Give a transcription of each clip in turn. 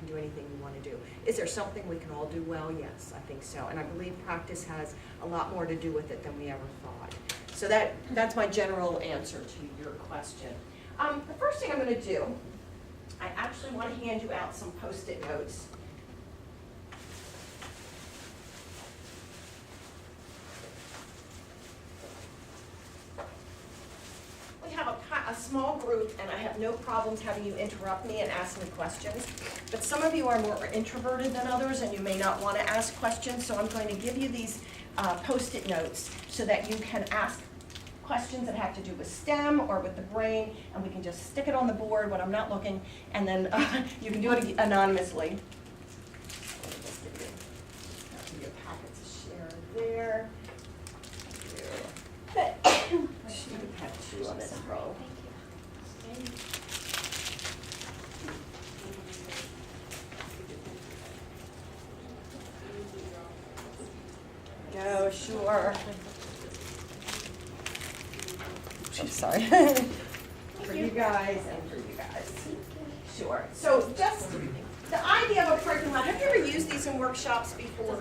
do anything we want to do. Is there something we can all do well? Yes, I think so. And I believe practice has a lot more to do with it than we ever thought. So that's my general answer to your question. The first thing I'm going to do, I actually want to hand you out some Post-it notes. We have a small group, and I have no problems having you interrupt me and ask me questions. But some of you are more introverted than others, and you may not want to ask questions, so I'm going to give you these Post-it notes so that you can ask questions that have to do with STEM or with the brain, and we can just stick it on the board when I'm not looking, and then you can do it anonymously. Let me just give you your packets to share there. You have two on this row. No, sure. I'm sorry. For you guys and for you guys. Sure. So just the idea of a curriculum, have you ever used these in workshops before?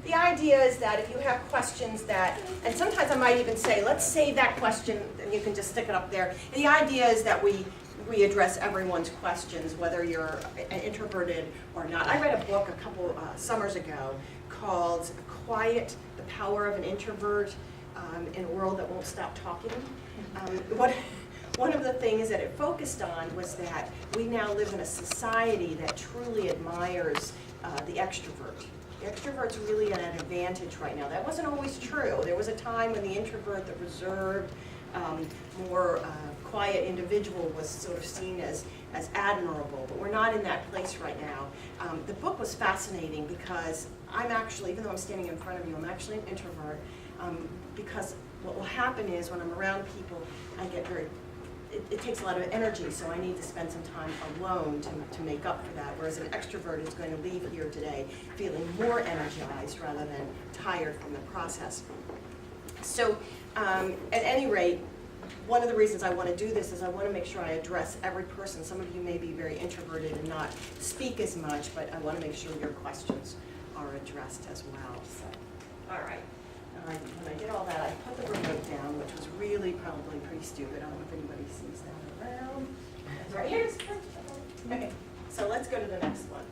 The idea is that if you have questions that, and sometimes I might even say, let's save that question, and you can just stick it up there. And the idea is that we address everyone's questions, whether you're introverted or not. I read a book a couple summers ago called Quiet, the Power of an Introvert in a World That Won't Stop Talking. One of the things that it focused on was that we now live in a society that truly admires the extrovert. The extrovert's really at an advantage right now. That wasn't always true. There was a time when the introvert, the reserved, more quiet individual was sort of seen as admirable, but we're not in that place right now. The book was fascinating because I'm actually, even though I'm standing in front of you, I'm actually an introvert, because what will happen is when I'm around people, I get very, it takes a lot of energy, so I need to spend some time alone to make up for that, whereas an extrovert is going to leave here today feeling more energized rather than tired from the process. So at any rate, one of the reasons I want to do this is I want to make sure I address every person. Some of you may be very introverted and not speak as much, but I want to make sure your questions are addressed as well. So, all right. When I did all that, I put the remote down, which was really probably pretty stupid. I don't know if anybody sees that around. That's right, here's. Okay, so let's go to the next one.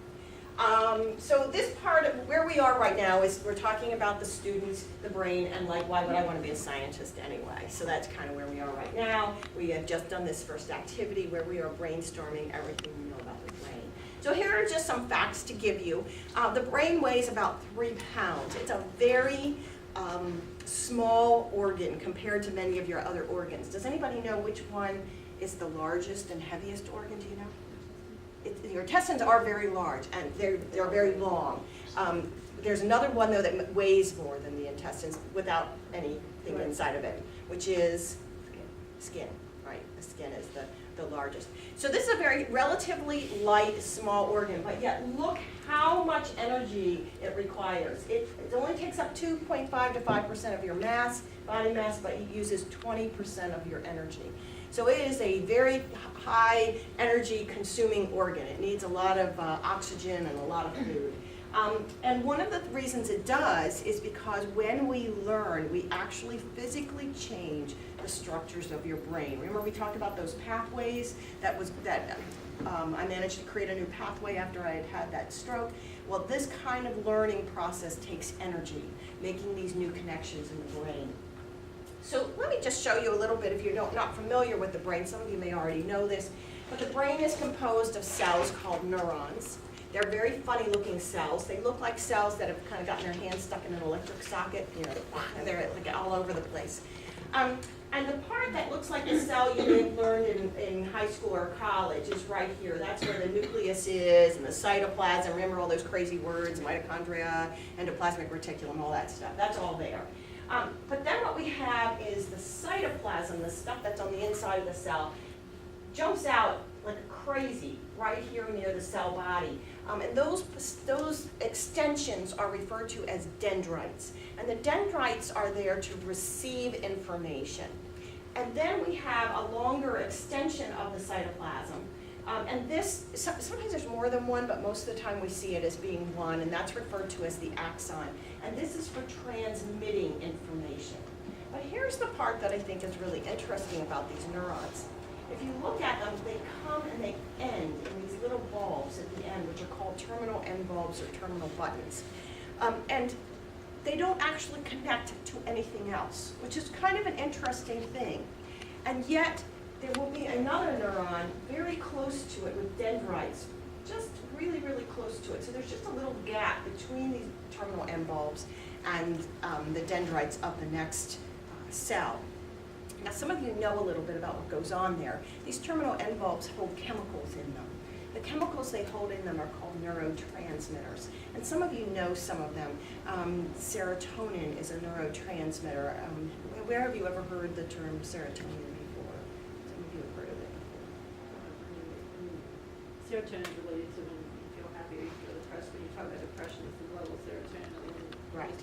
So this part of where we are right now is we're talking about the students, the brain, and like why would I want to be a scientist anyway? So that's kind of where we are right now. We have just done this first activity where we are brainstorming everything we know about the brain. So here are just some facts to give you. The brain weighs about 3 pounds. It's a very small organ compared to many of your other organs. Does anybody know which one is the largest and heaviest organ? Do you know? Your intestines are very large and they're very long. There's another one though that weighs more than the intestines without anything inside of it, which is skin, right? The skin is the largest. So this is a very relatively light, small organ, but yet look how much energy it requires. It only takes up 2.5 to 5% of your mass, body mass, but it uses 20% of your energy. So it is a very high energy consuming organ. It needs a lot of oxygen and a lot of food. And one of the reasons it does is because when we learn, we actually physically change the structures of your brain. Remember we talked about those pathways? I managed to create a new pathway after I had had that stroke. Well, this kind of learning process takes energy, making these new connections in the brain. So let me just show you a little bit if you're not familiar with the brain. Some of you may already know this, but the brain is composed of cells called neurons. They're very funny looking cells. They look like cells that have kind of gotten their hands stuck in an electric socket, and they're like all over the place. And the part that looks like a cell you may have learned in high school or college is right here. That's where the nucleus is and the cytoplasm. Remember all those crazy words, mitochondria, endoplasmic reticulum, all that stuff. That's all there. But then what we have is the cytoplasm, the stuff that's on the inside of the cell, jumps out like crazy right here near the cell body. And those extensions are referred to as dendrites. And the dendrites are there to receive information. And then we have a longer extension of the cytoplasm. And this, sometimes there's more more than one, but most of the time we see it as being one, and that's referred to as the axon. And this is for transmitting information. But here's the part that I think is really interesting about these neurons. If you look at them, they come and they end in these little bulbs at the end, which are called terminal end bulbs or terminal buttons. And they don't actually connect to anything else, which is kind of an interesting thing. And yet, there will be another neuron very close to it with dendrites, just really, really close to it. So there's just a little gap between these terminal end bulbs and the dendrites of the next cell. Now, some of you know a little bit about what goes on there. These terminal end bulbs hold chemicals in them. The chemicals they hold in them are called neurotransmitters. And some of you know some of them. Serotonin is a neurotransmitter. Where have you ever heard the term serotonin before? Some of you have heard of it before. Serotonin is related to when you feel happy or you feel depressed. When you talk about depression, it's the level of serotonin. Right.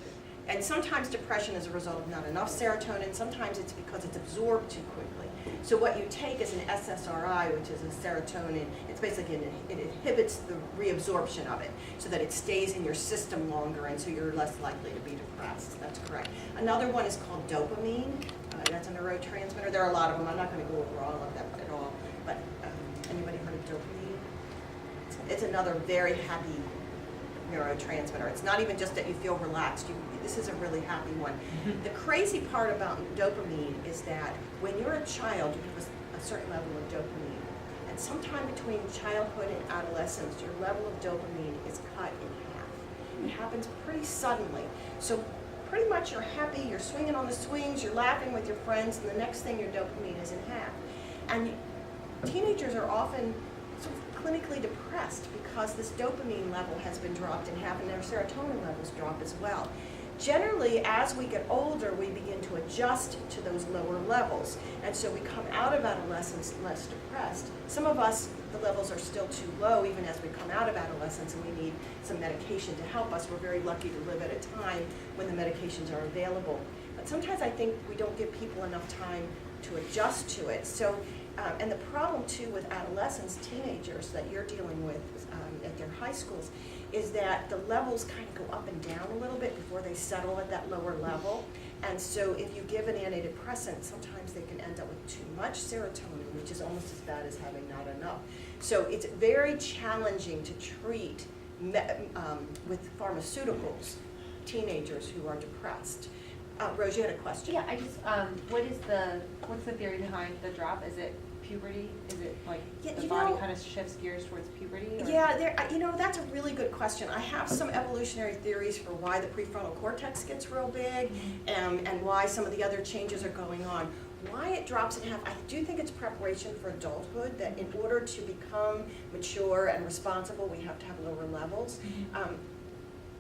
And sometimes depression is a result of not enough serotonin. Sometimes it's because it's absorbed too quickly. So what you take is an SSRI, which is a serotonin. It's basically, it inhibits the reabsorption of it so that it stays in your system longer, and so you're less likely to be depressed. That's correct. Another one is called dopamine. That's a neurotransmitter. There are a lot of them. I'm not going to go over all of them at all. But anybody heard of dopamine? It's another very happy neurotransmitter. It's not even just that you feel relaxed. This is a really happy one. The crazy part about dopamine is that when you're a child, you have a certain level of dopamine. And sometime between childhood and adolescence, your level of dopamine is cut in half. It happens pretty suddenly. So pretty much you're happy, you're swinging on the swings, you're laughing with your friends, and the next thing your dopamine is in half. And teenagers are often sort of clinically depressed because this dopamine level has been dropped in half and their serotonin levels drop as well. Generally, as we get older, we begin to adjust to those lower levels. And so we come out of adolescence less depressed. Some of us, the levels are still too low even as we come out of adolescence, and we need some medication to help us. We're very lucky to live at a time when the medications are available. But sometimes I think we don't give people enough time to adjust to it. So, and the problem too with adolescents, teenagers that you're dealing with at their high schools, is that the levels kind of go up and down a little bit before they settle at that lower level. And so if you give an antidepressant, sometimes they can end up with too much serotonin, which is almost as bad as having not enough. So it's very challenging to treat with pharmaceuticals teenagers who are depressed. Rose, you had a question? Yeah, I just, what's the theory behind the drop? Is it puberty? Is it like the body kind of shifts gears towards puberty? Or? Yeah, that's a really good question. I have some evolutionary theories for why the prefrontal cortex gets real big, and why some of the other changes are going on. Why it drops in half, I do think it's preparation for adulthood, that in order to become mature and responsible, we have to have lower levels.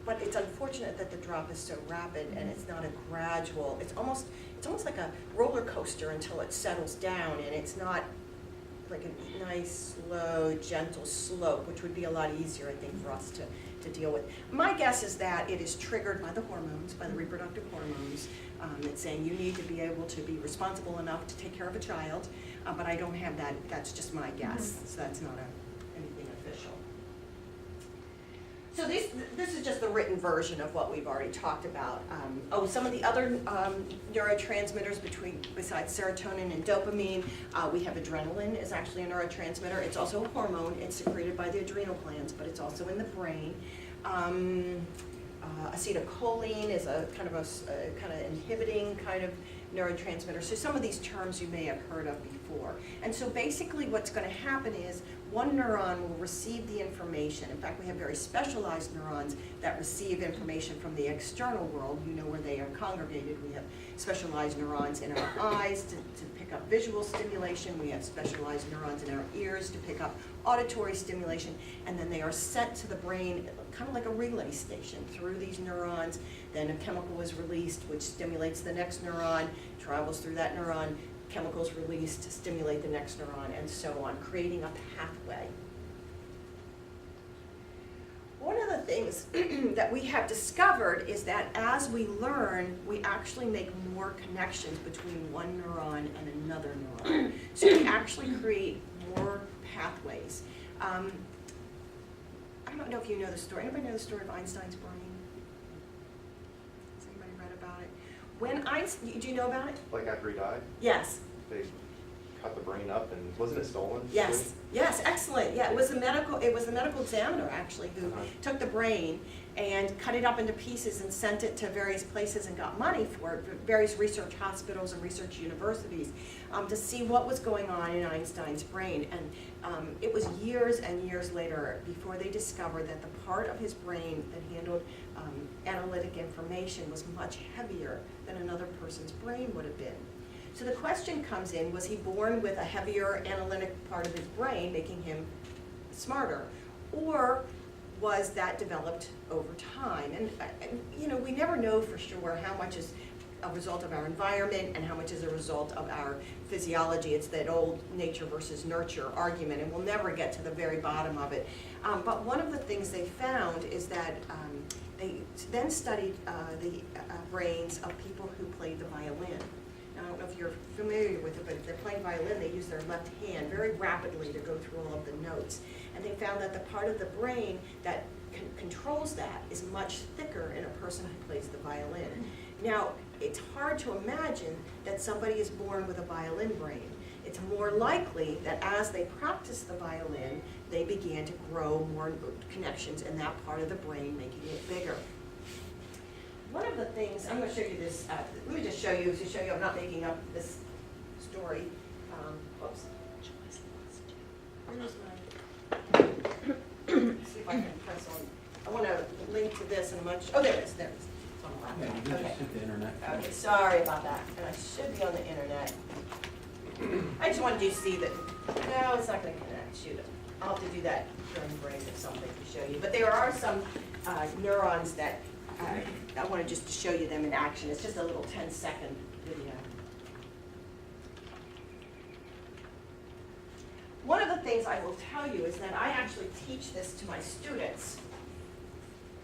But it's unfortunate that the drop is so rapid, and it's not a gradual. It's almost like a roller coaster until it settles down, and it's not like a nice, slow, gentle slope, which would be a lot easier, I think, for us to deal with. My guess is that it is triggered by the hormones, by the reproductive hormones. It's saying you need to be able to be responsible enough to take care of a child, but I don't have that. That's just my guess, so that's not anything official. So this is just the written version of what we've already talked about. Some of the other neurotransmitters besides serotonin and dopamine, we have adrenaline is actually a neurotransmitter. It's also a hormone. It's secreted by the adrenal glands, but it's also in the brain. Acetylcholine is a kind of inhibiting kind of neurotransmitter. So some of these terms you may have heard of before. And so basically what's going to happen is one neuron will receive the information. In fact, we have very specialized neurons that receive information from the external world. You know where they are congregated. We have specialized neurons in our eyes to pick up visual stimulation. We have specialized neurons in our ears to pick up auditory stimulation. And then they are sent to the brain, kind of like a relay station, through these neurons. Then a chemical is released, which stimulates the next neuron, travels through that neuron, chemicals released to stimulate the next neuron, and so on, creating a pathway. One of the things that we have discovered is that as we learn, we actually make more connections between one neuron and another neuron. So we actually create more pathways. don't know if you know the story. Anybody know the story of Einstein's brain? Has anybody read about it? When Einstein, do you know about it? Like after he died, Yes. they cut the brain up and wasn't it stolen? Yes, yes, excellent. Yeah, it was the medical examiner actually who Uh-huh. took the brain and cut it up into pieces and sent it to various places and got money for it, various research hospitals and research universities, to see what was going on in Einstein's brain. And it was years and years later before they discovered that the part of his brain that handled analytic information was much heavier than another person's brain would have been. So the question comes in, was he born with a heavier analytic part of his brain, making him smarter? Or was that developed over time? And you know, we never know for sure how much is a result of our environment and how much is a result of our physiology. It's that old nature versus nurture argument, and we'll never get to the very bottom of it. But one of the things they found is that they then studied the brains of people who played the violin. Now, I don't know if you're familiar with it, but if they're playing violin, they use their left hand very rapidly to go through all of the notes. And they found that the part of the brain that controls that is much thicker in a person who plays the violin. Now, it's hard to imagine that somebody is born with a violin brain. It's more likely that as they practice the violin, they began to grow more connections in that part of the brain, making it bigger. One of the things, I'm going to show you this, let me just show you, to show you I'm not making up this story. Oops. Where's my, see if I can press on. I want to link to this and much, oh, there it is, there it is. It's on the Yeah, you laptop. can Okay. just hit the internet. Okay, sorry about that, and I should be on the internet. I just wanted you to see that, no, it's not going to connect, shoot. I'll have to do that during break or something to show you. But there are some neurons that, I wanted just to show you them in action. It's just a little 10-second video. One of the things I will tell you is that I actually teach this to my students.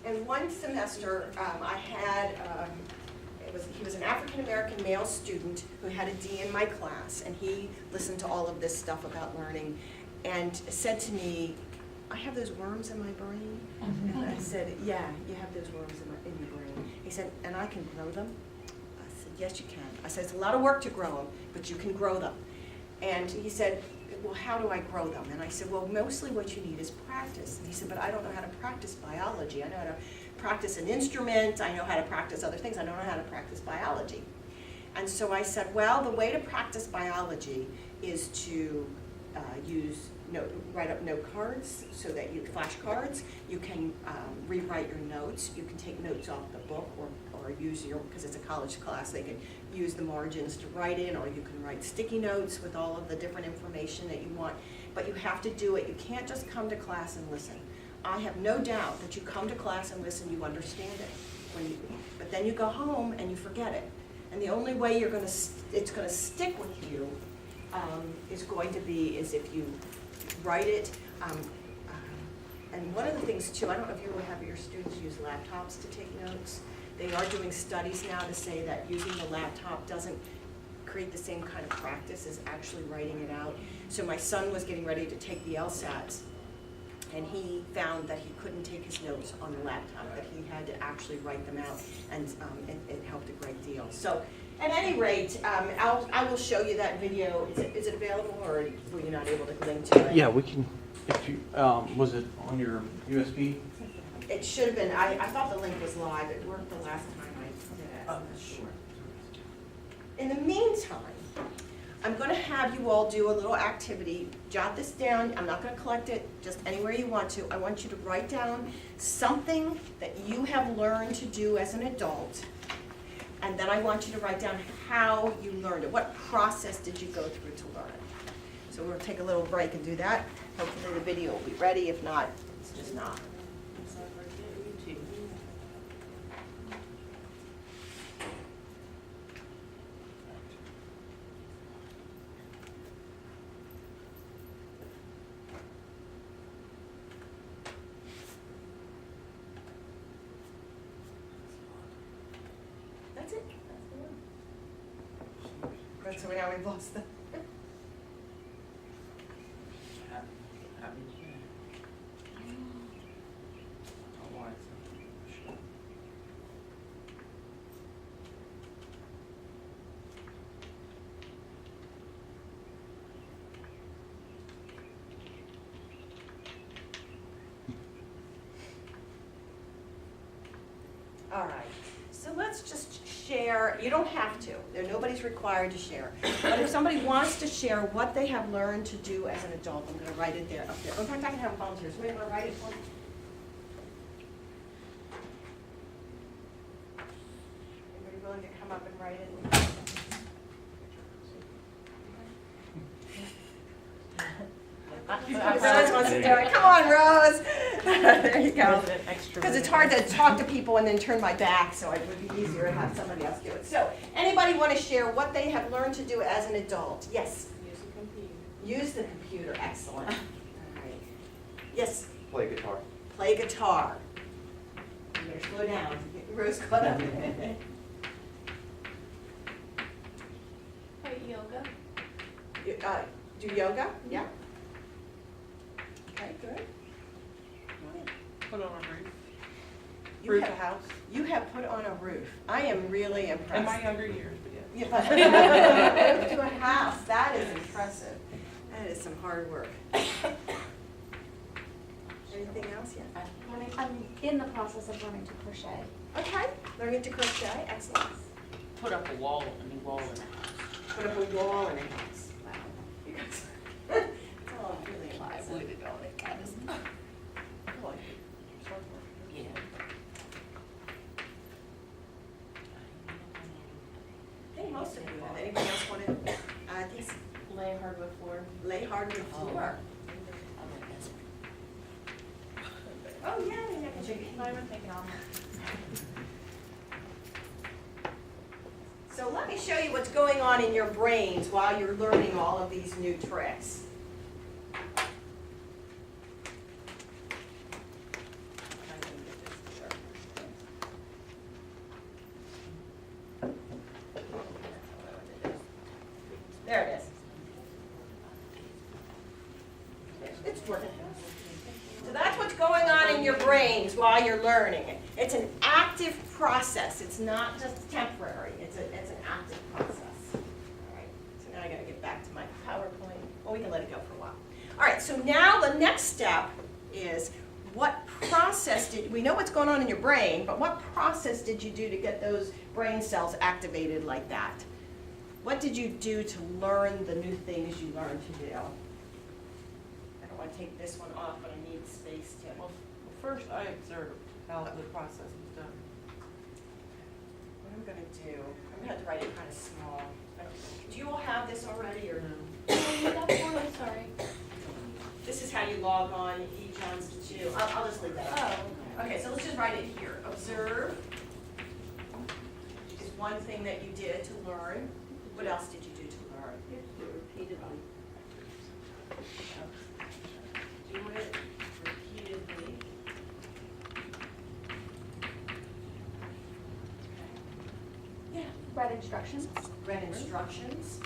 And one semester, I had, he was an African-American male student who had a D in my class, and he listened to all of this stuff about learning and said to me, I have those worms in my brain. And I said, yeah, you have those worms in your brain. He said, and I can grow them? I said, yes, you can. I said, it's a lot of work to grow them, but you can grow them. And he said, well, how do I grow them? And I said, well, mostly what you need is practice. And he said, but I don't know how to practice biology. I know how to practice an instrument. I know how to practice other things. I don't know how to practice biology. And so I said, well, the way to practice biology is to write up note cards, so that you flashcards. You can rewrite your notes. You can take notes off the book, or use your, because it's a college class, they can use the margins to write in, or you can write sticky notes with all of the different information that you want. But you have to do it. You can't just come to class and listen. I have no doubt that you come to class and listen, you understand it. But then you go home and you forget it. And the only way it's going to stick with you is going to be if you write it. And one of the things too, I don't know if you will have your students use laptops to take notes. They are doing studies now to say that using the laptop doesn't create the same kind of practice as actually writing it out. So my son was getting ready to take the LSATs, and he found that he couldn't take his notes on the laptop, that he had to actually write them out, and it helped a great deal. So at any rate, I will show you that video. Is it available, or were you not able to link to it? Yeah, we can, if you, was it on your USB? It should have been. I thought the link was live. It worked the last time I did it. I'm not sure. In the meantime, I'm going to have you all do a little activity. Jot this down. I'm not going to collect it just anywhere you want to. I want you to write down something that you have learned to do as an adult, and then I want you to write down how you learned it. What process did you go through to learn it? So we'll take a little break and do that. Hopefully the video will be ready. If not, it's just not. That's it. That's the one. Right, so now we've lost the. All right, so let's just share, you don't have to, nobody's required to share. But if somebody wants to share what they have learned to do as an adult, I'm gonna write it there, up there. In fact, I can have volunteers, somebody wanna write it for me? Anybody willing to come up and write it? Rose wants to do it, come on, Rose. There you go. Because it's hard to talk to people and then turn my back, so it would be easier to have somebody else do it. So, anybody want to share what they have learned to do as an adult? Yes? Use a computer. Use the computer, excellent. All right. Yes, Play guitar. play guitar. You better slow down, Rose caught up. Play yoga. Do yoga? Yeah. Okay, good. Put on a roof. You Roof a have- house. You have put on a roof. I am really impressed. In my younger years, but yeah. Yeah, but to a house, that is impressive. That is some hard work. Anything else yet? I'm in the process of learning to crochet. Okay, learning to crochet, excellent. Put up a wall, a new wall in the house. Put up a wall in a house. Wow. You guys, it's all really impressive. on it, kind of. Yeah. I think most of you have. Anybody else want to, yes, Lay hardwood floor. lay hardwood floor? Oh, yeah, I can show you. So let me show you what's going on in your brains while you're learning all of these new tricks. There it is. It's working. So that's what's going on in your brains while you're learning. It's an active process. It's not just temporary. It's an active process. All right. So now I got to get back to my PowerPoint. Well, we can let it go for a while. All right. So now the next step is what process we know what's going on in your brain, but what process did you do to get those brain cells activated like that? What did you do to learn the new things you learned to do? I don't want to take this one off, but I need space to. Well, first I observed how the process was done. What I'm going to do, I'm going to have to write it kind of small. Do you all have this already, or no? I'm sorry. This is how you log on, eJohns to. I'll just leave that up. Oh, Okay, so let's just write it here. Observe is one thing that you did to learn. What else did you do to learn? You have to do it repeatedly. Do it repeatedly. Yeah. read instructions. Read instructions.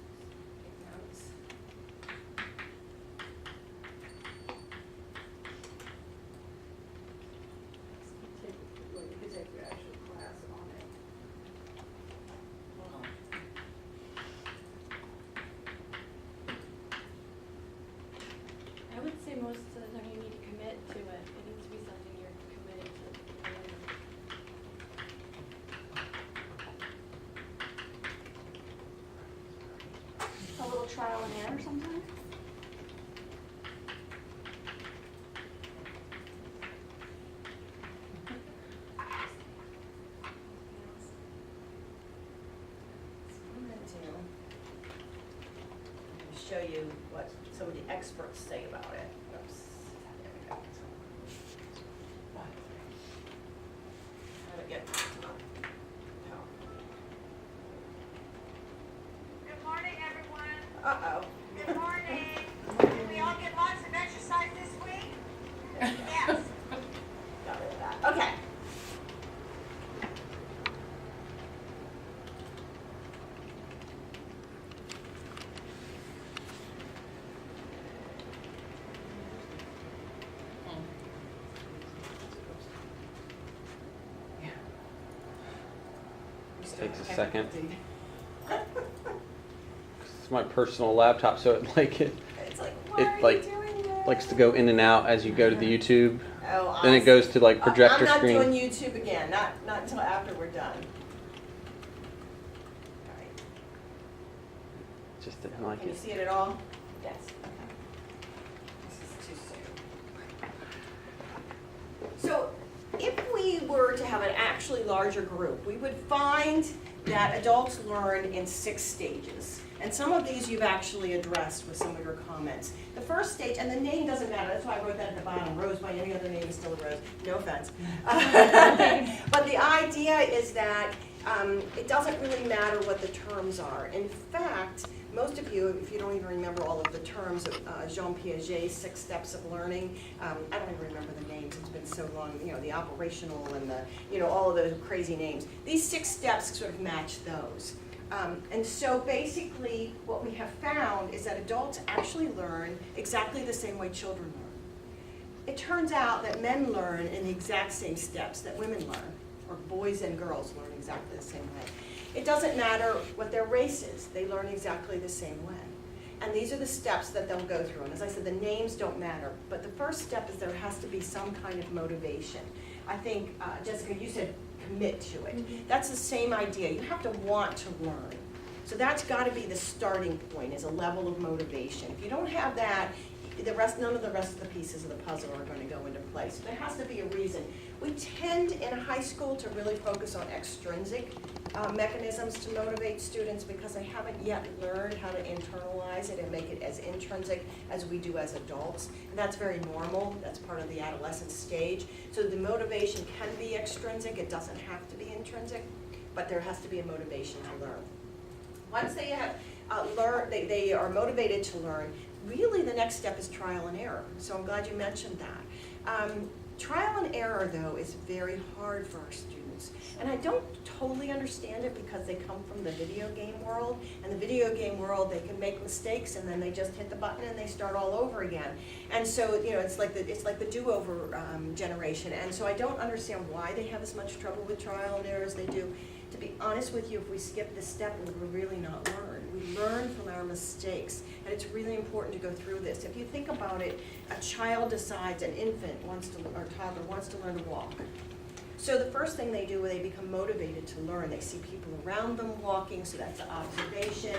Take notes. You could take your actual class on it. I would say most of the time you need to commit to it. It needs to be something you're committed to learning. A little trial and error sometimes. I'm going to show you what some of the experts say about it. Oops. There we go. How to get back to my PowerPoint. Good morning, everyone. Uh-oh. Good morning. Did we all get lots of exercise this week? Yes. Got rid of that. Okay. Takes a second. it's my personal laptop, so it like it It's like, why It, are like, you doing that? likes to go in and out as you go to the YouTube. Oh, Then it goes to like projector I'm screen. not doing YouTube again, not until after we're done. All right. Just didn't like Can you it. see it at all? Yes. This is too soon. So if we were to have an actually larger group, we would find that adults learn in 6 stages. And some of these you've actually addressed with some of your comments. The first stage, and the name doesn't matter, that's why I wrote that at the bottom, Rose by any other name is still a Rose, no offense. But the idea is that it doesn't really matter what the terms are. In fact, most of you, if you don't even remember all of the terms of Jean Piaget's 6 steps of learning, I don't even remember the names, it's been so long, you know, the operational and the, you know, all of those crazy names. These 6 steps sort of match those. And so basically what we have found is that adults actually learn exactly the same way children learn. It turns out that men learn in the exact same steps that women learn, or boys and girls learn exactly the same way. It doesn't matter what their race is, they learn exactly the same way. And these are the steps that they'll go through. And as I said, the names don't matter, but the first step is there has to be some kind of motivation. I think, Jessica, you said commit to it. That's the same idea. You have to want to learn. So that's got to be the starting point, is a level of motivation. If you don't have that, none of the rest of the pieces of the puzzle are going to go into place. So there has to be a reason. We tend in high school to really focus on extrinsic mechanisms to motivate students because they haven't yet learned how to internalize it and make it as intrinsic as we do as adults. And that's very normal. That's part of the adolescent stage. So the motivation can be extrinsic. It doesn't have to be intrinsic, but there has to be a motivation to learn. Once they have learned, they are motivated to learn, really the next step is trial and error. So I'm glad you mentioned that. Trial and error, though, is very hard for our students. And I don't totally understand it because they come from the video game world. And the video game world, they can make mistakes and then they just hit the button and they start all over again. And so, you know, it's like the do-over generation. And so I don't understand why they have as much trouble with trial and error as they do. To be honest with you, if we skip this step, we will really not learn. We learn from our mistakes, and it's really important to go through this. If you think about it, a child decides, an infant or toddler wants to learn to walk. So the first thing they do, they become motivated to learn. They see people around them walking, so that's an observation.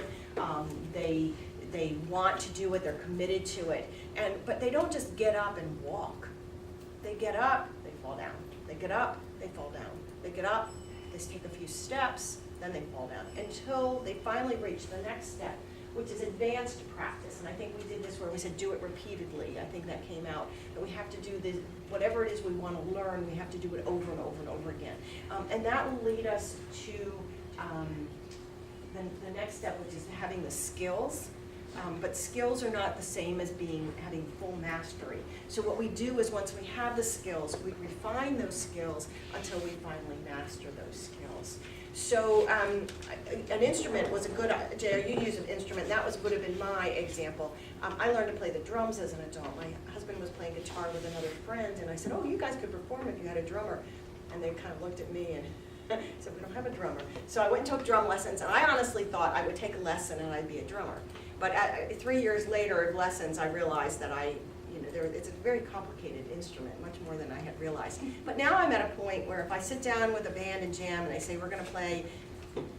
They want to do it, they're committed to it. But they don't just get up and walk. They get up, they fall down. They get up, they fall down. They get up, they take a few steps, then they fall down, until they finally reach the next step, which is advanced practice. And I think we did this where we said do it repeatedly. I think that came out, that we have to do this, whatever it is we want to learn, we have to do it over and over and over again. And that will lead us to the next step, which is having the skills. But skills are not the same as having full mastery. So what we do is once we have the skills, we refine those skills until we finally master those skills. So an instrument was a good, JR, you use an instrument, that would have been my example. I learned to play the drums as an adult. My husband was playing guitar with another friend, and I said, oh, you guys could perform if you had a drummer. And they kind of looked at me and said, we don't have a drummer. So I went and took drum lessons, and I honestly thought I would take a lesson and I'd be a drummer. But 3 years later of lessons, I realized that it's a very complicated instrument, much more than I had realized. But now I'm at a point where if I sit down with a band and jam and they say, we're going to play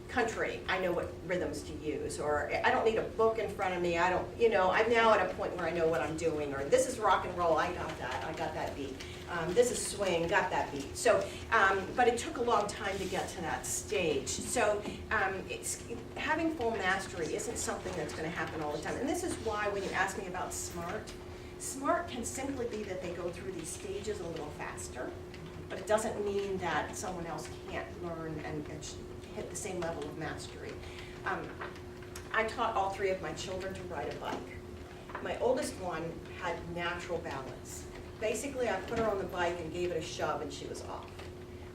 country, I know what rhythms to use, or I don't need a book in front of me. I'm now at a point where I know what I'm doing, or this is rock and roll, I got that beat. This is swing, got that beat. So, but it took a long time to get to that stage. So having full mastery isn't something that's going to happen all the time. And this is why when you ask me about SMART can simply be that they go through these stages a little faster, but it doesn't mean that someone else can't learn and hit the same level of mastery. I taught all 3 of my children to ride a bike. My oldest one had natural balance. Basically, I put her on the bike and gave it a shove and she was off.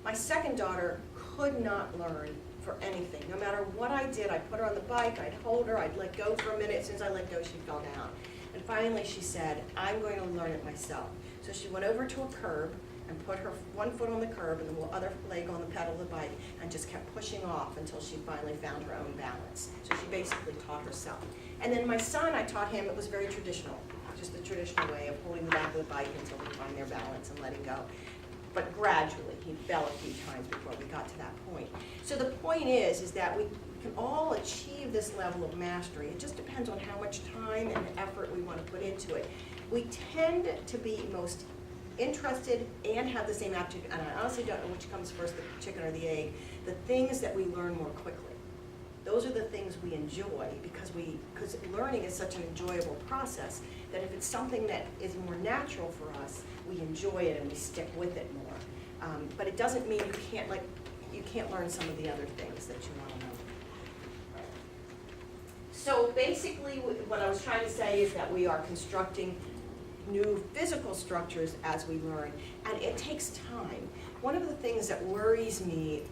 My second daughter could not learn for anything. No matter what I did, I put her on the bike, I'd hold her, I'd let go for a minute. As soon as I let go, she fell down. And finally she said, I'm going to learn it myself. So she went over to a curb, and put her one foot on the curb and the other leg on the pedal of the bike and just kept pushing off until she finally found her own balance. So she basically taught herself. And then my son, I taught him, it was very traditional, just the traditional way of holding the back of the bike until they find their balance and letting go. But gradually, he fell a few times before we got to that point. So the point is that we can all achieve this level of mastery. It just depends on how much time and effort we want to put into it. We tend to be most interested and have the same aptitude, and I honestly don't know which comes first, the chicken or the egg, the things that we learn more quickly. Those are the things we enjoy because learning is such an enjoyable process that if it's something that is more natural for us, we enjoy it and we stick with it more. But it doesn't mean you can't learn some of the other things that you want to know. So basically, what I was trying to say is that we are constructing new physical structures as we learn, and it takes time. One of the things that worries me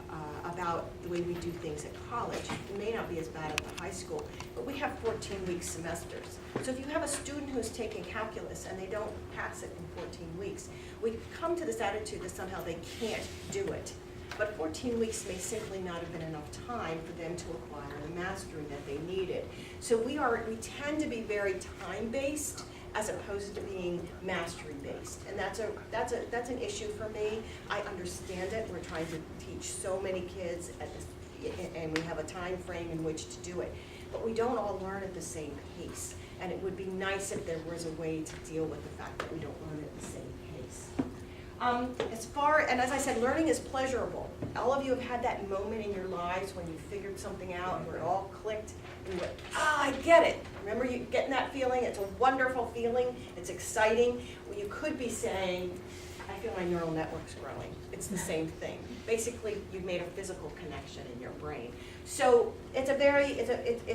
about the way we do things at college, it may not be as bad at the high school, but we have 14-week semesters. So if you have a student who's taking calculus and they don't pass it in 14 weeks, we come to this attitude that somehow they can't do it. But 14 weeks may simply not have been enough time for them to acquire the mastery that they needed. So we tend to be very time-based as opposed to being mastery-based. And that's an issue for me. I understand it. We're trying to teach so many kids and we have a time frame in which to do it. But we don't all learn at the same pace. And it would be nice if there was a way to deal with the fact that we don't learn at the same pace. And as I said, learning is pleasurable. All of you have had that moment in your lives when you figured something out and where it all clicked and you went, I get it. Remember you getting that feeling? It's a wonderful feeling. It's exciting. Well, you could be saying, I feel my neural network's growing. It's the same thing. Basically, you've made a physical connection in your brain. So it's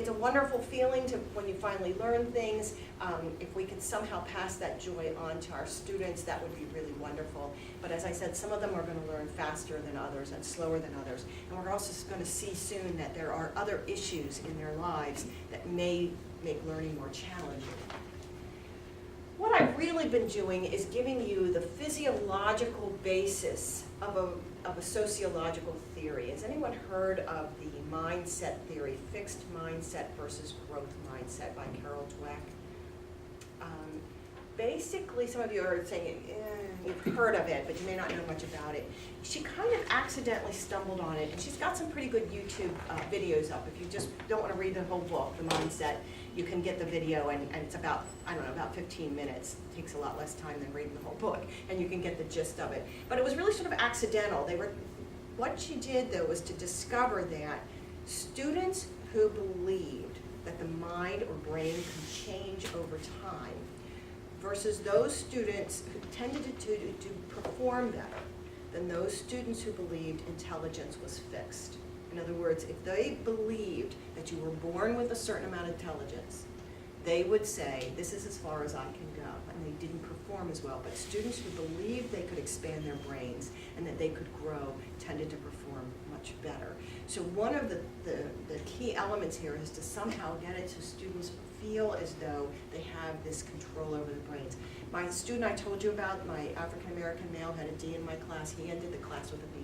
a wonderful feeling when you finally learn things. If we could somehow pass that joy on to our students, that would be really wonderful. But as I said, some of them are going to learn faster than others and slower than others. And we're also going to see soon that there are other issues in their lives that may make learning more challenging. What I've really been doing is giving you the physiological basis of a sociological theory. Has anyone heard of the mindset theory, fixed mindset versus growth mindset by Carol Dweck? Basically, some of you are saying, you've heard of it, but you may not know much about it. She kind of accidentally stumbled on it, and she's got some pretty good YouTube videos up. If you just don't want to read the whole book, The Mindset, you can get the video, and it's about, I don't know, about 15 minutes. It takes a lot less time than reading the whole book, and you can get the gist of it. But it was really sort of accidental. What she did, though, was to discover that students who believed that the mind or brain could change over time versus those students who tended to perform better than those students who believed intelligence was fixed. In other words, if they believed that you were born with a certain amount of intelligence, they would say, this is as far as I can go, and they didn't perform as well. But students who believed they could expand their brains and that they could grow tended to perform much better. So one of the key elements here is to somehow get it so students feel as though they have this control over the brains. My student I told you about, my African-American male, had a D in my class. He ended the class with a B+.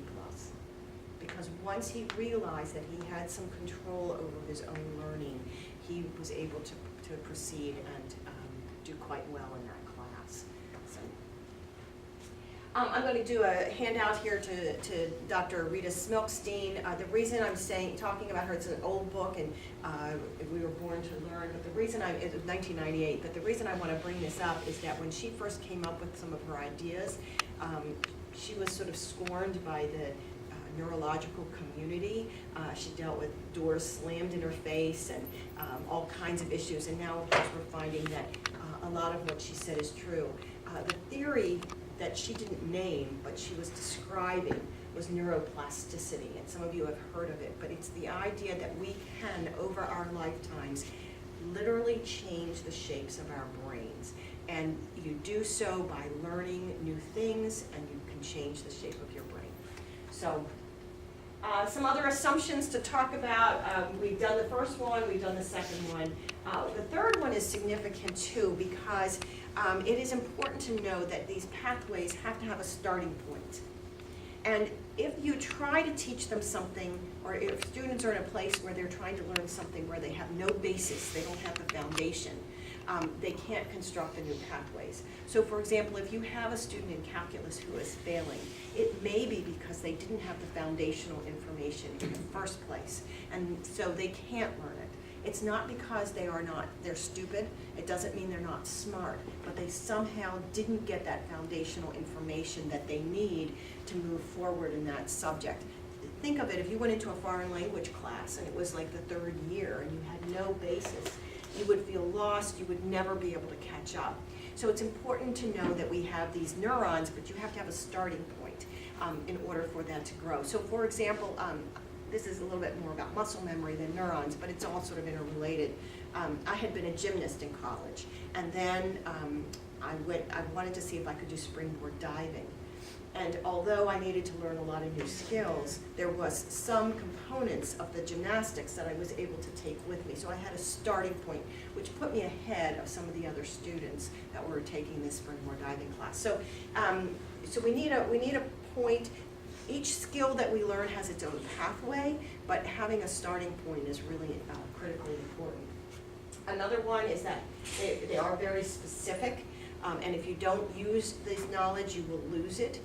Because once he realized that he had some control over his own learning, he was able to proceed and do quite well in that class. So, I'm going to do a handout here to Dr. Rita Smilkstein. The reason I'm talking about her, it's an old book, and We Were Born to Learn, but the reason it was 1998, but the reason I want to bring this up is that when she first came up with some of her ideas, she was sort of scorned by the neurological community. She dealt with doors slammed in her face and all kinds of issues, and now of course we're finding that a lot of what she said is true. The theory that she didn't name but she was describing was neuroplasticity, and some of you have heard of it, but it's the idea that we can, over our lifetimes, literally change the shapes of our brains. And you do so by learning new things, and you can change the shape of your brain. So Some other assumptions to talk about, we've done the first one, we've done the second one. The third one is significant too, because it is important to know that these pathways have to have a starting point. And if you try to teach them something, or if students are in a place where they're trying to learn something where they have no basis, they don't have the foundation, they can't construct the new pathways. So for example, if you have a student in calculus who is failing, it may be because they didn't have the foundational information in the first place, and so they can't learn it. It's not because they're stupid, it doesn't mean they're not smart, but they somehow didn't get that foundational information that they need to move forward in that subject. Think of it, if you went into a foreign language class and it was like the third year and you had no basis, you would feel lost, you would never be able to catch up. So it's important to know that we have these neurons, but you have to have a starting point in order for that to grow. So for example, this is a little bit more about muscle memory than neurons, but it's all sort of interrelated. I had been a gymnast in college, and then I wanted to see if I could do springboard diving. And although I needed to learn a lot of new skills, there was some components of the gymnastics that I was able to take with me. So I had a starting point, which put me ahead of some of the other students that were taking this springboard diving class. So, so we need a point. Each skill that we learn has its own pathway, but having a starting point is really critically important. Another one is that they are very specific, and if you don't use this knowledge, you will lose it.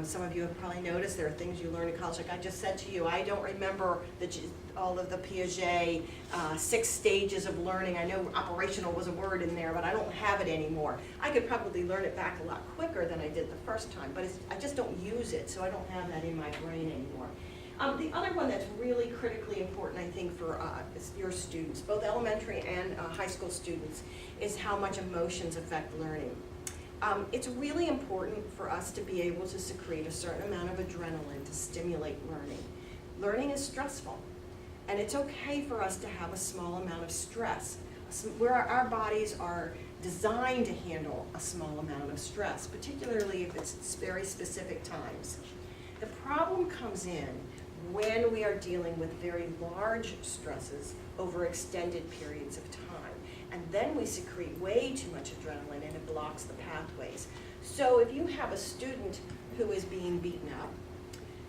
Some of you have probably noticed there are things you learn in college, like I just said to you, I don't remember all of the Piaget 6 stages of learning. I know operational was a word in there, but I don't have it anymore. I could probably learn it back a lot quicker than I did the first time, but I just don't use it, so I don't have that in my brain anymore. The other one that's really critically important, I think, for your students, both elementary and high school students, is how much emotions affect learning. It's really important for us to be able to secrete a certain amount of adrenaline to stimulate learning. Learning is stressful, and it's okay for us to have a small amount of stress, where our bodies are designed to handle a small amount of stress, particularly if it's very specific times. The problem comes in when we are dealing with very large stresses over extended periods of time. And then we secrete way too much adrenaline and it blocks the pathways. So if you have a student who is being beaten up,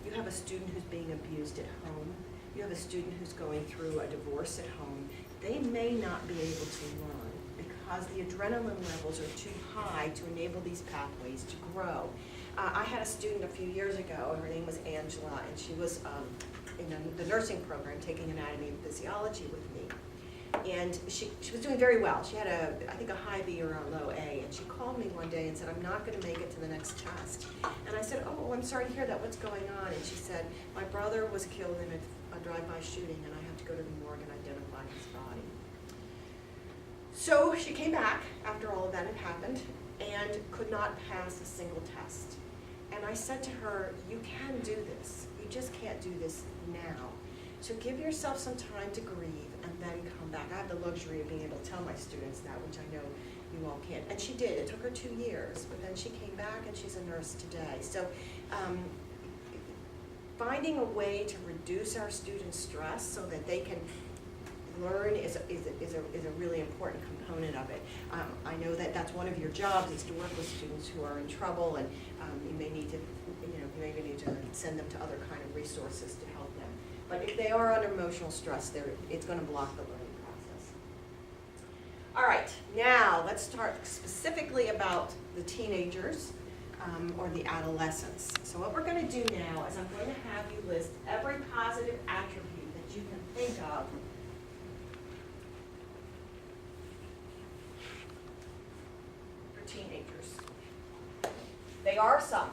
you have a student who's being abused at home, you have a student who's going through a divorce at home, they may not be able to learn because the adrenaline levels are too high to enable these pathways to grow. I had a student a few years ago, and her name was Angela, and she was in the nursing program taking anatomy and physiology with me. And she was doing very well. She had I think a high B or a low A, and she called me one day and said, I'm not going to make it to the next test. And I said, oh, I'm sorry to hear that. What's going on? And she said, my brother was killed in a drive-by shooting, and I have to go to the morgue and identify his body. So she came back after all of that had happened and could not pass a single test. And I said to her, you can do this. You just can't do this now. So give yourself some time to grieve and then come back. I have the luxury of being able to tell my students that, which I know you all can't. And she did. It took her 2 years, but then she came back and she's a nurse today. So finding a way to reduce our students' stress so that they can learn is a really important component of it. I know that that's one of your jobs, is to work with students who are in trouble, and you may need to, send them to other kind of resources to help them. But if they are under emotional stress, it's going to block the learning process. All right, now let's talk specifically about the teenagers or the adolescents. So what we're going to do now is I'm going to have you list every positive attribute that you can think of for teenagers. They are some.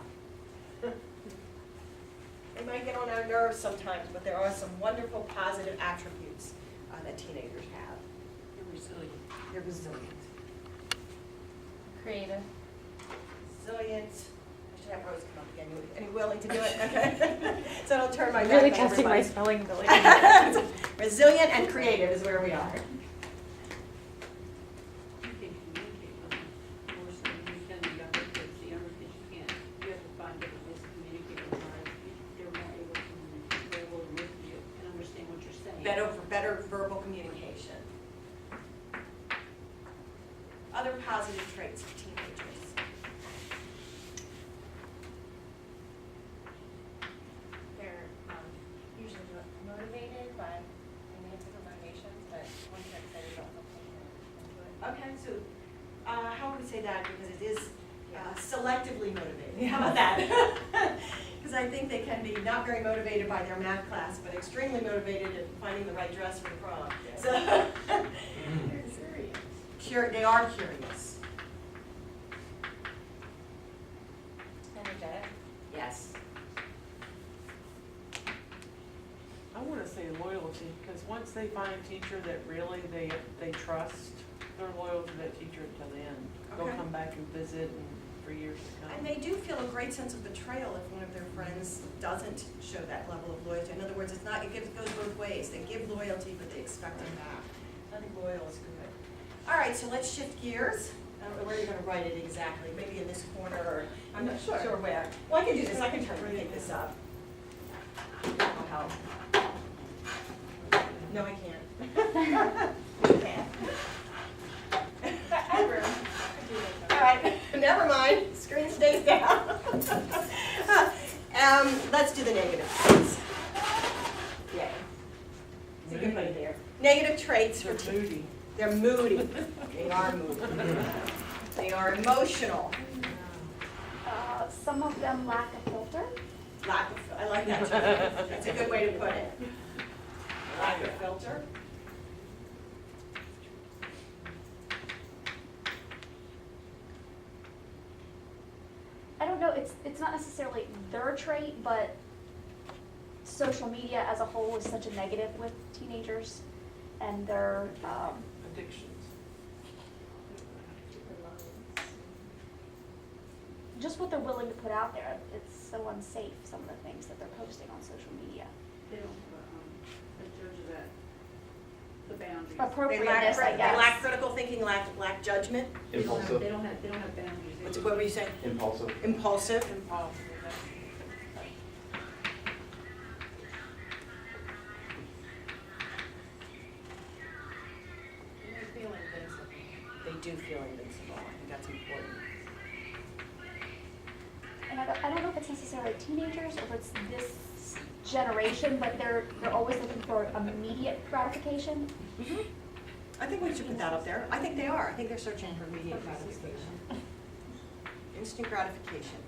They might get on our nerves sometimes, but there are some wonderful positive attributes that teenagers have. You're resilient. They're resilient. Creative. Resilient. I should have Rose come up again. Are you willing to do it? Okay. So I'll turn my back Really on testing my everybody. spelling ability. Resilient and creative is where we are. You can communicate with them more so than you can the younger kids. The younger kids you can't. You have to find different ways to communicate with them. They're more able to better verbal communication. Other positive traits of teenagers. They're usually motivated by, they have different motivations, but once they're excited about something, they're into it. Okay, so how would we say that, because it is selectively motivated? How about that? Because I think they can be not very motivated by their math class, but extremely motivated at finding the right dress for the prom. So they are curious. Energetic. Yes. I want to say loyalty, because once they find a teacher that really they trust, they're loyal to that teacher until the end. They'll Okay. come back and visit and for years to come. And they do feel a great sense of betrayal if one of their friends doesn't show that level of loyalty. In other words, it's not, goes both ways. They give loyalty, but they expect them back. I think loyal is good. All right, so let's shift gears. I don't know where you're gonna write it exactly, maybe in this corner, or, I'm not sure where. Well, I can do this, I can turn and pick this up. That'll help. No, I can't. You can't. I have room. All right, never mind, screen stays down. Let's do the negative traits. Yay. It's a good one here. Negative traits for They're moody. They're moody. They are moody. They are emotional. Some of them lack a filter. Lack of, I like that too. That's a good way to put it. Lack of filter. I don't know, it's not necessarily their trait, but social media as a whole is such a negative with teenagers and their, Addictions. just what they're willing to put out there. It's so unsafe, some of the things that they're posting on social media. They don't have a judge of that, the boundaries. Appropriateness, I guess. They lack critical thinking, lack judgment. Impulsive. They don't have boundaries. What were you saying? Impulsive. Impulsive. Impossible. They feel invincible. They do feel invincible. I think that's important. And I don't know if it's necessarily teenagers or if it's this generation, but they're always looking for immediate gratification. I think we should put that up there. I think they are. I think they're searching for immediate gratification. Instant gratification.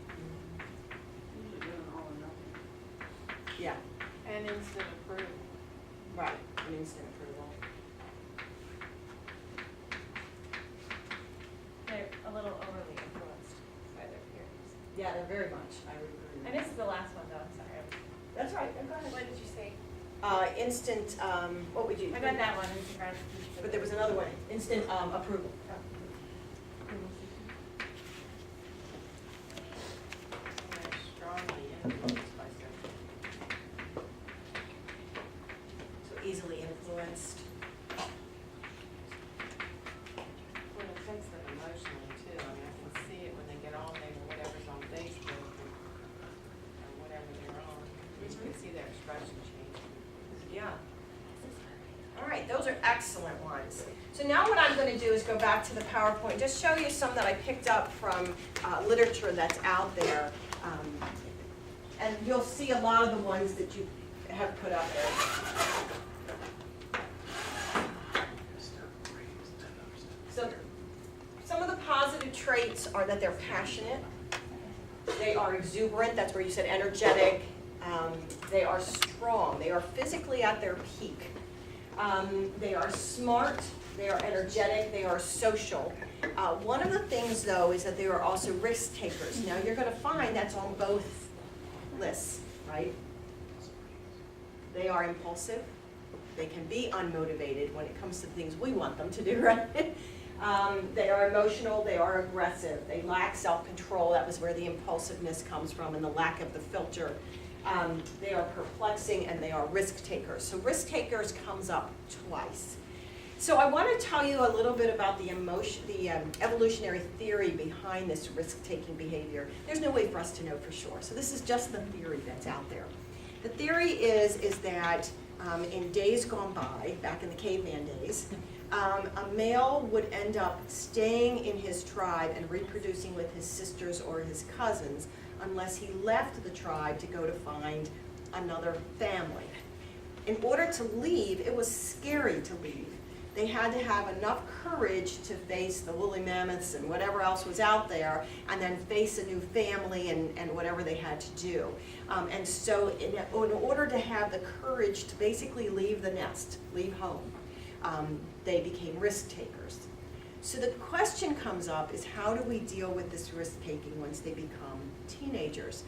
Usually doing all or nothing. Yeah, And instant approval. right. An instant approval. They're a little overly influenced by their peers. Yeah, they're very much. I would agree. And this is the last one though, I'm sorry. That's right. Go ahead. What did you say? Instant, what would you? I got that one, instant gratification. But there was another one, instant approval. And they're strongly influenced by social. So easily influenced. Well, it affects them emotionally too. I mean, I can see it when they get on there, or whatever's on Facebook, or whatever they're on. You can see their expression change. Yeah. All right, those are excellent ones. So now what I'm going to do is go back to the PowerPoint, just show you some that I picked up from literature that's out there. And you'll see a lot of the ones that you have put up there. So some of the positive traits are that they're passionate, they are exuberant, that's where you said energetic, they are strong, they are physically at their peak. They are smart, they are energetic, they are social. One of the things though is that they are also risk takers. Now you're going to find that's on both lists, right? They are impulsive, they can be unmotivated when it comes to things we want them to do, right? They are emotional, they are aggressive, they lack self-control, that was where the impulsiveness comes from, and the lack of the filter. They are perplexing, and they are risk takers. So risk takers comes up twice. So I want to tell you a little bit about the evolutionary theory behind this risk-taking behavior. There's no way for us to know for sure. So this is just the theory that's out there. The theory is that In days gone by, back in the caveman days, a male would end up staying in his tribe and reproducing with his sisters or his cousins unless he left the tribe to go to find another family. In order to leave, it was scary to leave. They had to have enough courage to face the woolly mammoths and whatever else was out there, and then face a new family and whatever they had to do. And so in order to have the courage to basically leave the nest, leave home, they became risk takers. So the question comes up is, how do we deal with this risk taking once they become teenagers?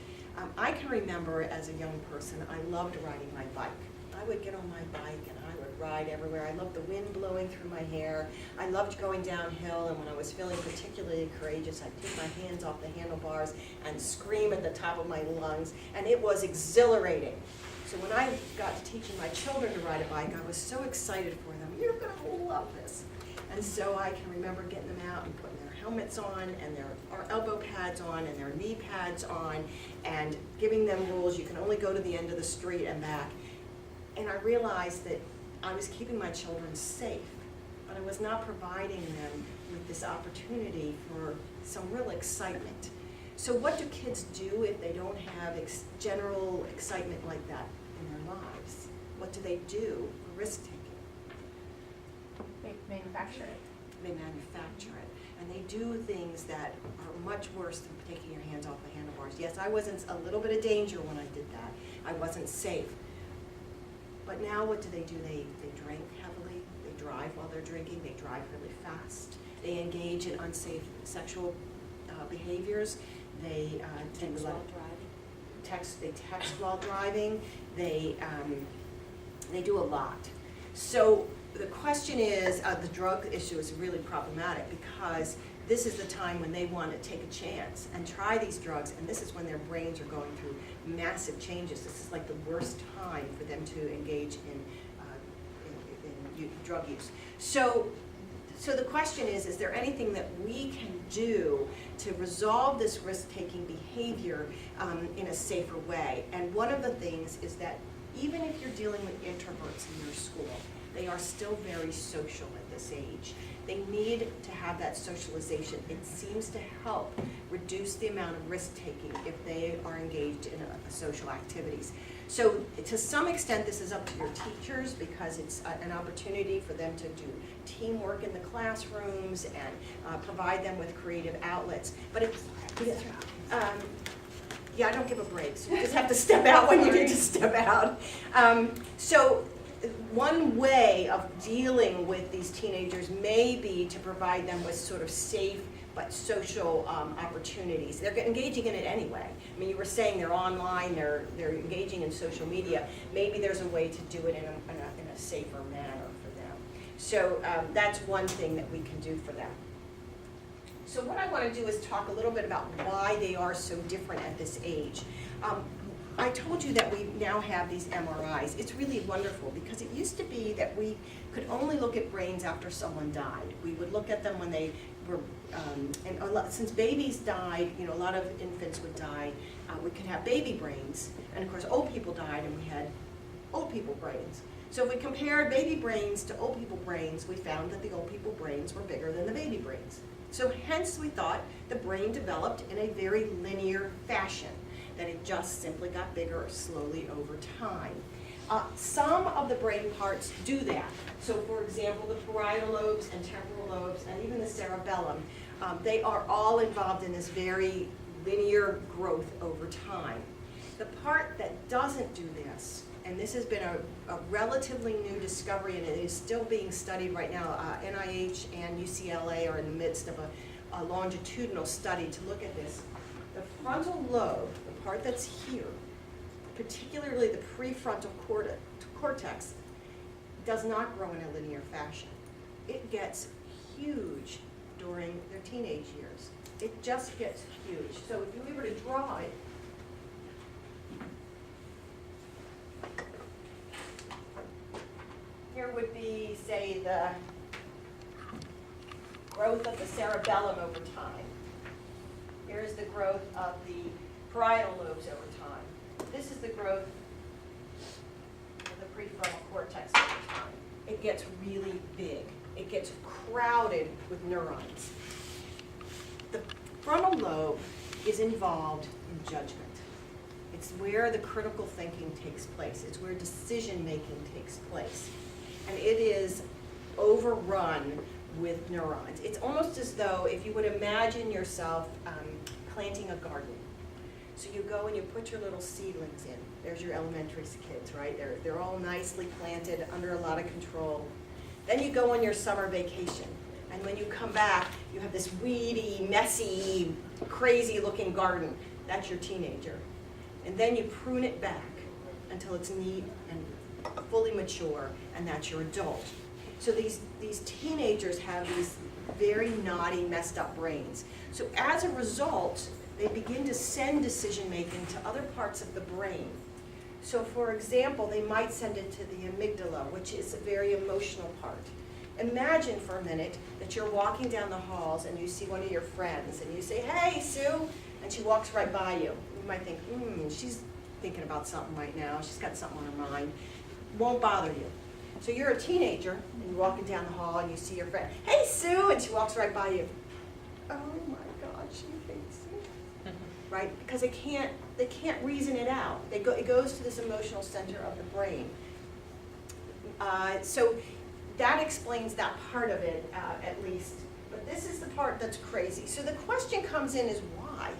I can remember as a young person, I loved riding my bike. I would get on my bike and I would ride everywhere. I loved the wind blowing through my hair. I loved going downhill, and when I was feeling particularly courageous, I'd take my hands off the handlebars and scream at the top of my lungs, and it was exhilarating. So when I got to teaching my children to ride a bike, I was so excited for them. You're gonna love this. And so I can remember getting them out and putting their helmets on and their elbow pads on and their knee pads on and giving them rules. You can only go to the end of the street and back. And I realized that I was keeping my children safe, but I was not providing them with this opportunity for some real excitement. So what do kids do if they don't have general excitement like that in their lives? What do they do for risk-taking? They manufacture it. They manufacture it. And they do things that are much worse than taking your hands off the handlebars. Yes, I was in a little bit of danger when I did that. I wasn't safe. But now what do? They drink heavily, they drive while they're drinking, they drive really fast, they engage in unsafe sexual behaviors, they text while driving, they do a lot. So the question is, the drug issue is really problematic because this is the time when they want to take a chance and try these drugs, and this is when their brains are going through massive changes. This is like the worst time for them to engage in drug use. So the question is there anything that we can do to resolve this risk-taking behavior in a safer way? And one of the things is that even if you're dealing with introverts in your school, they are still very social at this age. They need to have that socialization. It seems to help reduce the amount of risk-taking if they are engaged in social activities. So to some extent, this is up to your teachers because it's an opportunity for them to do teamwork in the classrooms and provide them with creative outlets. But it's, yeah, I don't give a break, so you just have to step out when you need to step out. So one way of dealing with these teenagers may be to provide them with sort of safe but social opportunities. They're engaging in it anyway. I mean, you were saying they're online, they're engaging in social media. Maybe there's a way to do it in a safer manner for them. So that's one thing that we can do for them. So what I want to do is talk a little bit about why they are so different at this age. I told you that we now have these MRIs. It's really wonderful because it used to be that we could only look at brains after someone died. We would look at them when they were, since babies died, a lot of infants would die. We could have baby brains, and of course old people died and we had old people brains. So if we compared baby brains to old people brains, we found that the old people brains were bigger than the baby brains. So hence we thought the brain developed in a very linear fashion, that it just simply got bigger slowly over time. Some of the brain parts do that. So for example, the parietal lobes and temporal lobes and even the cerebellum, they are all involved in this very linear growth over time. The part that doesn't do this, and this has been a relatively new discovery and it is still being studied right now, NIH and UCLA are in the midst of a longitudinal study to look at this. The frontal lobe, the part that's here, particularly the prefrontal cortex, does not grow in a linear fashion. It gets huge during their teenage years. It just gets huge. So if you were to draw it, here would be, say, the growth of the cerebellum over time. Here's the growth of the parietal lobes over time. This is the growth of the prefrontal cortex over time. It gets really big. It gets crowded with neurons. The frontal lobe is involved in judgment. It's where the critical thinking takes place. It's where decision-making takes place. And it is overrun with neurons. It's almost as though if you would imagine yourself planting a garden. So you go and you put your little seedlings in. There's your elementary kids, right? They're all nicely planted, under a lot of control. Then you go on your summer vacation. And when you come back, you have this weedy, messy, crazy-looking garden. That's your teenager. And then you prune it back until it's neat and fully mature, and that's your adult. So these teenagers have these very naughty, messed up brains. So as a result, they begin to send decision-making to other parts of the brain. So for example, they might send it to the amygdala, which is a very emotional part. Imagine for a minute that you're walking down the halls and you see one of your friends and you say, "Hey, Sue," and she walks right by you. You might think, she's thinking about something right now. She's got something on her mind. Won't bother you. So you're a teenager and you're walking down the hall and you see your friend, "Hey, Sue," and she walks right by you. Oh my God, she hates me. Right? Because they can't reason it out. It goes to this emotional center of the brain. So that explains that part of it, at least. But this is the part that's crazy. So the question comes in is why?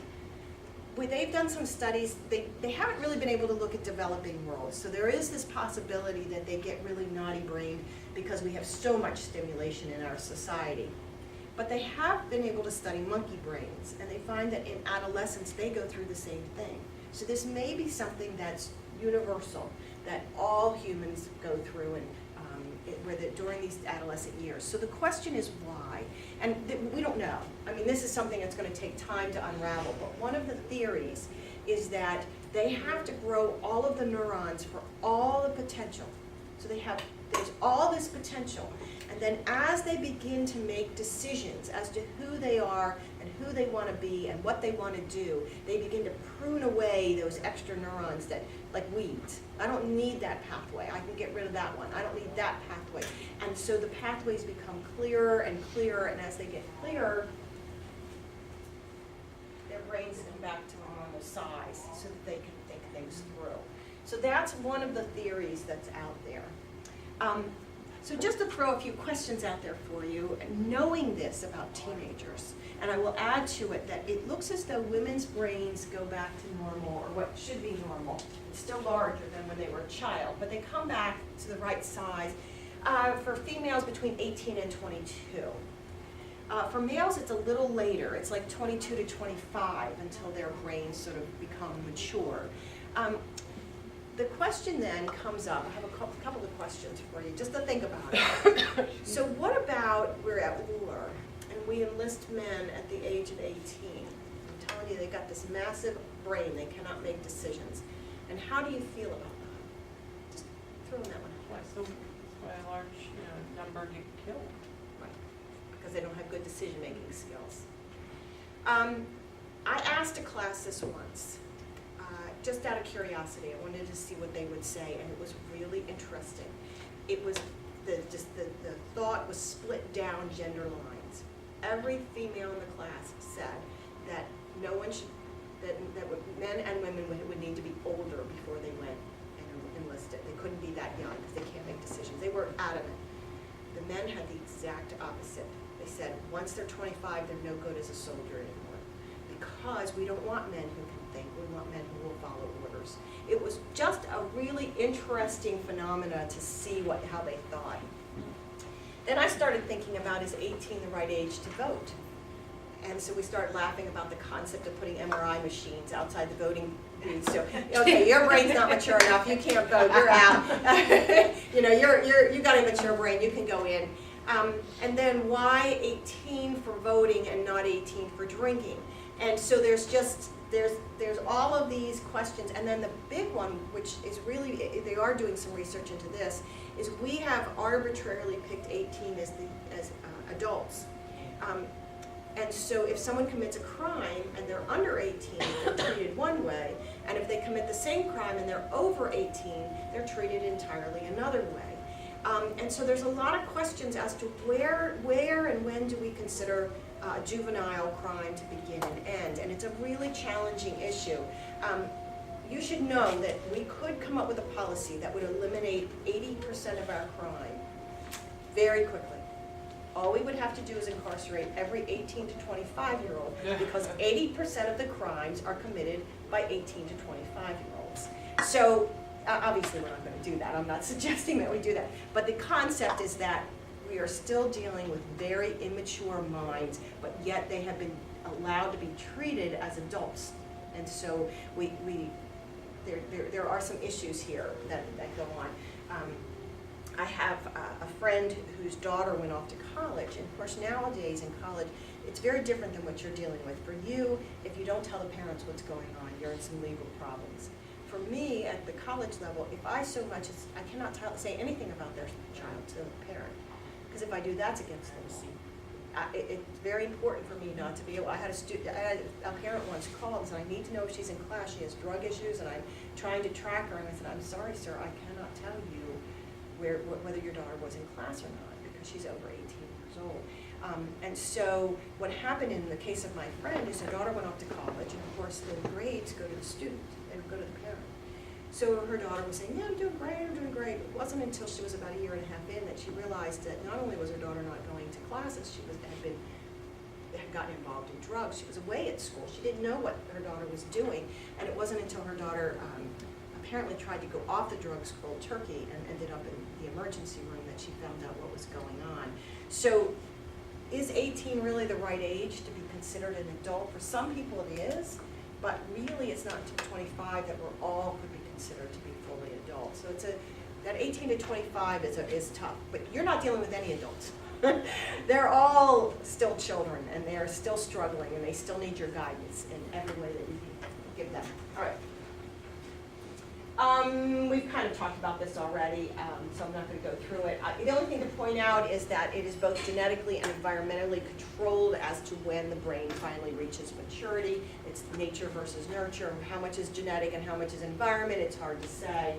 They've done some studies. They haven't really been able to look at developing worlds. So there is this possibility that they get really naughty-brained because we have so much stimulation in our society. But they have been able to study monkey brains, and they find that in adolescence they go through the same thing. So this may be something that's universal, that all humans go through and during these adolescent years. So the question is why? And we don't know. I mean, this is something that's going to take time to unravel. But one of the theories is that they have to grow all of the neurons for all the potential. So there's all this potential. And then as they begin to make decisions as to who they are and who they want to be and what they want to do, they begin to prune away those extra neurons that, like weeds. I don't need that pathway. I can get rid of that one. I don't need that pathway. And so the pathways become clearer and clearer, and as they get clearer, their brains come back to a normal size so that they can think things through. So that's one of the theories that's out there. So just to throw a few questions out there for you, knowing this about teenagers, and I will add to it that it looks as though women's brains go back to normal, or what should be normal. It's still larger than when they were a child, but they come back to the right size for females between 18 and 22. For males, it's a little later. It's like 22 to 25 until their brains sort of become mature. The question then comes up, I have a couple of questions for you, just to think about it. So what about, we're at war, and we enlist men at the age of 18. I'm telling you, they got this massive brain, they cannot make decisions. And how do you feel about that? Just throw in that one out. So by a large number get killed. Right, because they don't have good decision-making skills. I asked a class this once. Just out of curiosity, I wanted to see what they would say, and it was really interesting. It was the thought was split down gender lines. Every female in the class said that no one should, that men and women would need to be older before they went and enlisted. They couldn't be that young because they can't make decisions. They were adamant. The men had the exact opposite. They said once they're 25, they're no good as a soldier anymore, because we don't want men who can think. We want men who will follow orders. It was just a really interesting phenomena to see how they thought. Then I started thinking about, is 18 the right age to vote? And so we started laughing about the concept of putting MRI machines outside the voting booth. So, okay, your brain's not mature enough. You can't vote. You're out. You got a mature brain. You can go in. And then why 18 for voting and not 18 for drinking? And so there's all of these questions, and then the big one, which is really, they are doing some research into this, is we have arbitrarily picked 18 as adults. And so if someone commits a crime and they're under 18, they're treated one way, and if they commit the same crime and they're over 18, they're treated entirely another way. And so there's a lot of questions as to where and when do we consider juvenile crime to begin and end, and it's a really challenging issue. You should know that we could come up with a policy that would eliminate 80% of our crime very quickly. All we would have to do is incarcerate every 18 to 25-year-old, because 80% of the crimes are committed by 18 to 25-year-olds. So obviously we're not going to do that. I'm not suggesting that we do that. But the concept is that we are still dealing with very immature minds, but yet they have been allowed to be treated as adults. And so there are some issues here that go on. I have a friend whose daughter went off to college, and of course nowadays in college, it's very different than what you're dealing with. For you, if you don't tell the parents what's going on, you're in some legal problems. For me, at the college level, if I so much as, I cannot say anything about their child to the parent, because if I do, that's against the law. It's very important for me not to be able, I had a parent once called and said, I need to know if she's in class, she has drug issues, and I'm trying to track her, and I said, I'm sorry, sir, I cannot tell you whether your daughter was in class or not, because she's over 18 years old. And so what happened in the case of my friend is her daughter went off to college, and of course the grades go to the student, they don't go to the parent. So her daughter was saying, yeah, I'm doing great, I'm doing great. It wasn't until she was about a year and a half in that she realized that not only was her daughter not going to classes, she had gotten involved in drugs. She was away at school. She didn't know what her daughter was doing, and it wasn't until her daughter apparently tried to go off the drugs cold turkey and ended up in the emergency room that she found out what was going on. So is 18 really the right age to be considered an adult? For some people it is, but really it's not until 25 that we're all could be considered to be fully adults. So that 18 to 25 is tough, but you're not dealing with any adults. They're all still children, and they're still struggling, and they still need your guidance in every way that you can give them. All right. We've kind of talked about this already, so I'm not going to go through it. The only thing to point out is that it is both genetically and environmentally controlled as to when the brain finally reaches maturity. It's nature versus nurture. How much is genetic and how much is environment, it's hard to say.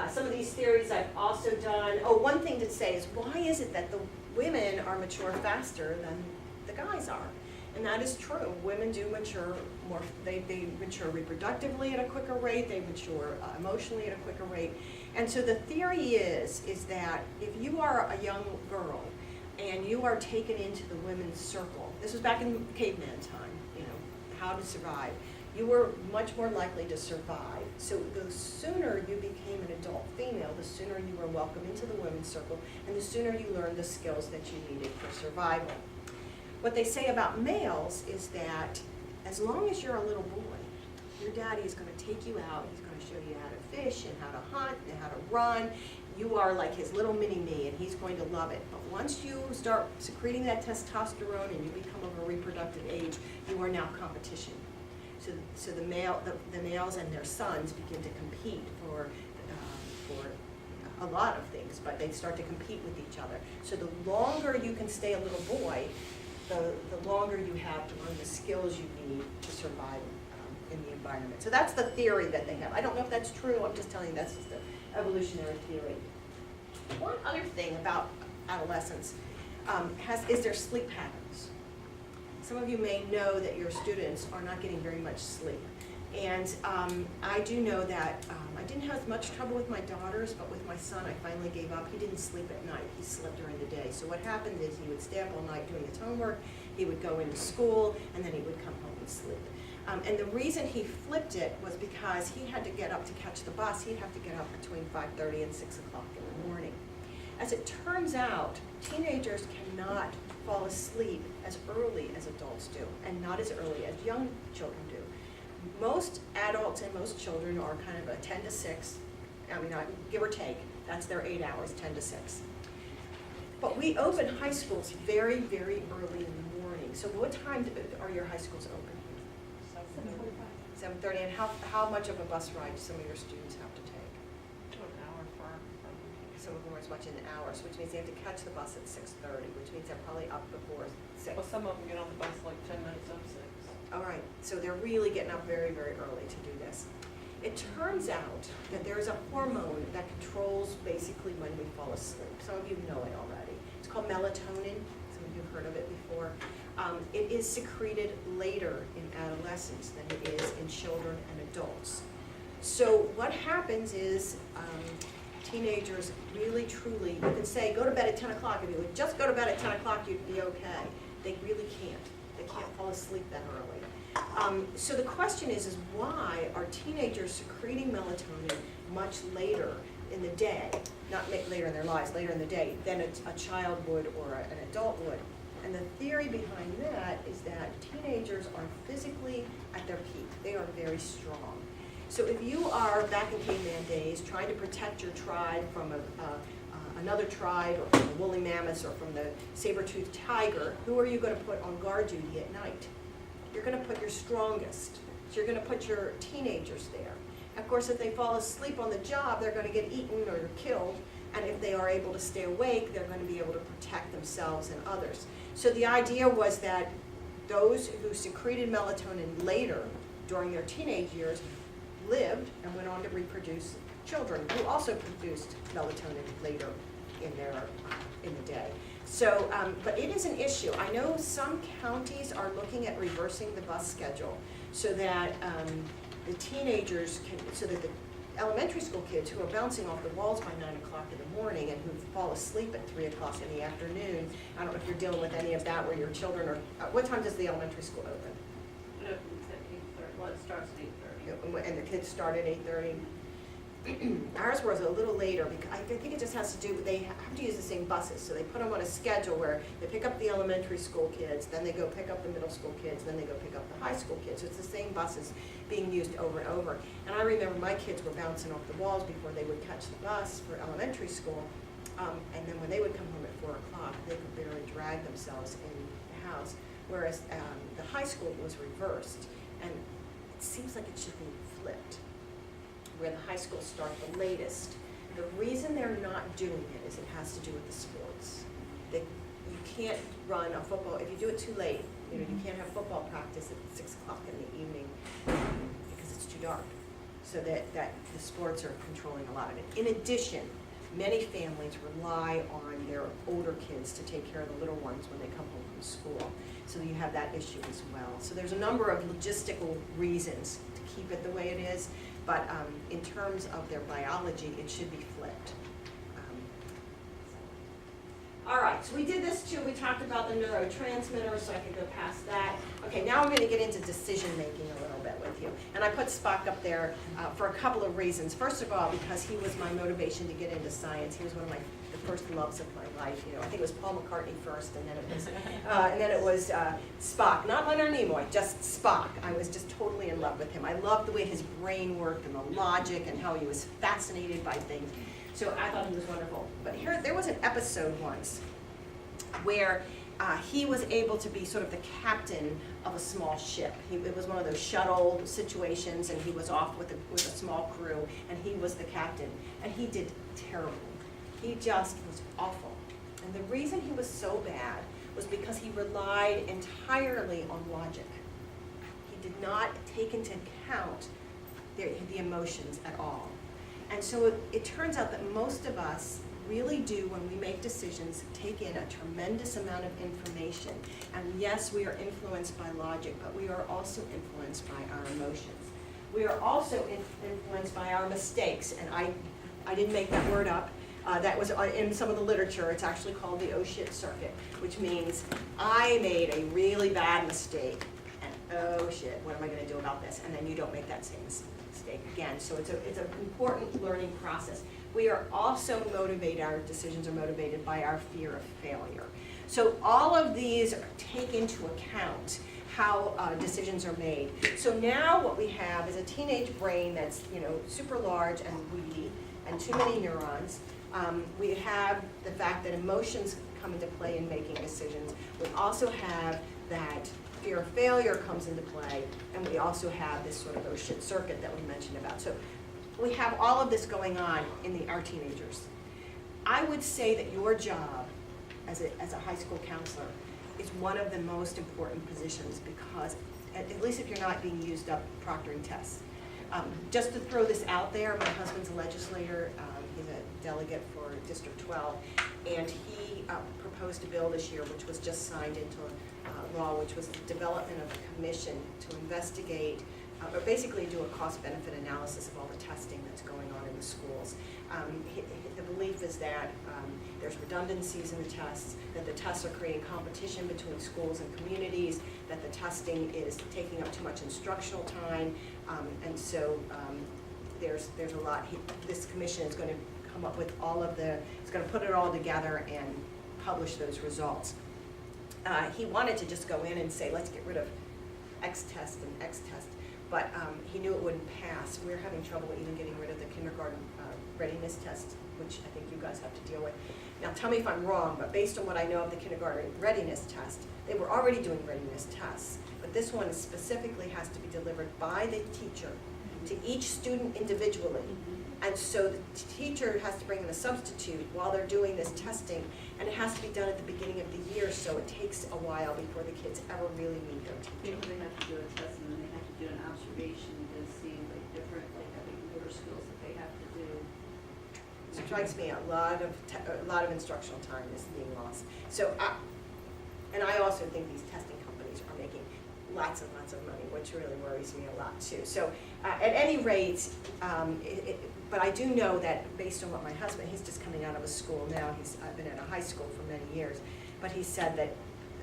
Some of these theories I've also done. Oh, one thing to say is, why is it that the women are mature faster than the guys are? And that is true. Women do mature more, they mature reproductively at a quicker rate, they mature emotionally at a quicker rate. And so the theory is that if you are a young girl and you are taken into the women's circle, this was back in caveman time, you know, how to survive, you were much more likely to survive. So the sooner you became an adult female, the sooner you were welcomed into the women's circle, and the sooner you learned the skills that you needed for survival. What they say about males is that as long as you're a little boy, your daddy is going to take you out, he's going to show you how to fish and how to hunt and how to run. You are like his little mini-me, and he's going to love it. But once you start secreting that testosterone and you become of a reproductive age, you are now competition. So the males and their sons begin to compete for a lot of things, but they start to compete with each other. So the longer you can stay a little boy, the longer you have to learn the skills you need to survive in the environment. So that's the theory that they have. I don't know if that's true, I'm just telling you that's just the evolutionary theory. One other thing about adolescence is their sleep patterns. Some of you may know that your students are not getting very much sleep. And I do know that I didn't have as much trouble with my daughters, but with my son, I finally gave up. He didn't sleep at night, he slept during the day. So what happened is he would stay up all night doing his homework, he would go into school, and then he would come home and sleep. And the reason he flipped it was because he had to get up to catch the bus. He'd have to get up between 5:30 and 6 o'clock in the morning. As it turns out, teenagers cannot fall asleep as early as adults do, and not as early as young children do. Most adults and most children are kind of a 10 to 6, I mean, give or take, that's their 8 hours, 10 to 6. But we open high schools very, very early in the morning. So what time are your high schools open? 7:30. And how much of a bus ride do some of your students have to take? To an hour for some of them are as much in hours, which means they have to catch the bus at 6:30, which means they're probably up before 6. Well, some of them get on the bus like 10 minutes of 6. All right, so they're really getting up very, very early to do this. It turns out that there is a hormone that controls basically when we fall asleep. Some of you know it already. It's called melatonin. Some of you have heard of it before. It is secreted later in adolescence than it is in children and adults. So what happens is teenagers really, truly, you can say, go to bed at 10 o'clock. If you would just go to bed at 10 o'clock, you'd be okay. They really can't. They can't fall asleep that early. So the question is why are teenagers secreting melatonin much later in the day, not later in their lives, later in the day, than a child would or an adult would? And the theory behind that is that teenagers are physically at their peak. They are very strong. So if you are, back in caveman days, trying to protect your tribe from another tribe, or from the woolly mammoths, or from the saber-toothed tiger, who are you going to put on guard duty at night? You're going to put your strongest. So you're going to put your teenagers there. Of course, if they fall asleep on the job, they're going to get eaten or killed. And if they are able to stay awake, they're going to be able to protect themselves and others. So the idea was that those who secreted melatonin later, during their teenage years, lived and went on to reproduce children who also produced melatonin later in the day. So, but it is an issue. I know some counties are looking at reversing the bus schedule so that the teenagers can, so that the elementary school kids who are bouncing off the walls by 9 o'clock in the morning and who fall asleep at 3 o'clock in the afternoon. I don't know if you're dealing with any of that where your children are, what time does the elementary school open? It opens at 8:30, well, it starts at 8:30. And the kids start at 8:30. Ours was a little later because I think it just has to do with, they have to use the same buses. So they put them on a schedule where they pick up the elementary school kids, then they go pick up the middle school kids, then they go pick up the high school kids. So it's the same buses being used over and over. And I remember my kids were bouncing off the walls before they would catch the bus for elementary school. And then when they would come home at 4 o'clock, they could barely drag themselves in the house. Whereas the high school was reversed. And it seems like it should be flipped, where the high schools start the latest. The reason they're not doing it is it has to do with the sports. You can't run a football, if you do it too late, you can't have football practice at 6 o'clock in the evening because it's too dark. So that the sports are controlling a lot of it. In addition, many families rely on their older kids to take care of the little ones when they come home from school. So you have that issue as well. So there's a number of logistical reasons to keep it the way it is. But in terms of their biology, it should be flipped. All right, so we did this too. We talked about the neurotransmitters, so I could go past that. Okay, now I'm going to get into decision making a little bit with you. And I put Spock up there for a couple of reasons. First of all, because he was my motivation to get into science. He was one of the first loves of my life. I think it was Paul McCartney first, and then it was Spock, not Leonard Nimoy, just Spock. I was just totally in love with him. I loved the way his brain worked and the logic and how he was fascinated by things. So I thought he was wonderful. But there was an episode once where he was able to be sort of the captain of a small ship. It was one of those shuttle situations, and he was off with a small crew, and he was the captain. And he did terrible. He just was awful. And the reason he was so bad was because he relied entirely on logic. He did not take into account the emotions at all. And so it turns out that most of us really do, when we make decisions, take in a tremendous amount of information. And yes, we are influenced by logic, but we are also influenced by our emotions. We are also influenced by our mistakes. And I didn't make that word up. That was in some of the literature. It's actually called the oh shit circuit, which means I made a really bad mistake. And oh shit, what am I going to do about this? And then you don't make that same mistake again. So it's an important learning process. We are also motivated, our decisions are motivated by our fear of failure. So all of these take into account how decisions are made. So now what we have is a teenage brain that's super large and weedy and too many neurons. We have the fact that emotions come into play in making decisions. We also have that fear of failure comes into play, and we also have this sort of oh shit circuit that we mentioned about. So we have all of this going on in our teenagers. I would say that your job as a high school counselor is one of the most important positions because, at least if you're not being used up proctoring tests. Just to throw this out there, my husband's a legislator, he's a delegate for District 12, and he proposed a bill this year which was just signed into law, which was the development of a commission to investigate, or basically do a cost-benefit analysis of all the testing that's going on in the schools. The belief is that there's redundancies in the tests, that the tests are creating competition between schools and communities, that the testing is taking up too much instructional time, and so there's a lot. This commission is going to come up with all of it's going to put it all together and publish those results. He wanted to just go in and say, let's get rid of X test and X test, but he knew it wouldn't pass. We're having trouble even getting rid of the kindergarten readiness test, which I think you guys have to deal with. Now tell me if I'm wrong, but based on what I know of the kindergarten readiness test, they were already doing readiness tests, but this one specifically has to be delivered by the teacher to each student individually. And so the teacher has to bring in a substitute while they're doing this testing, and it has to be done at the beginning of the year, so it takes a while before the kids ever really meet their teacher. Maybe they have to do a test and then they have to do an observation to see like different, like having motor skills that they have to do. It strikes me a lot of instructional time is being lost. So, and I also think these testing companies are making lots and lots of money, which really worries me a lot too. So, at any rate, but I do know that based on what my husband, he's just coming out of a school now. I've been at a high school for many years, but he said that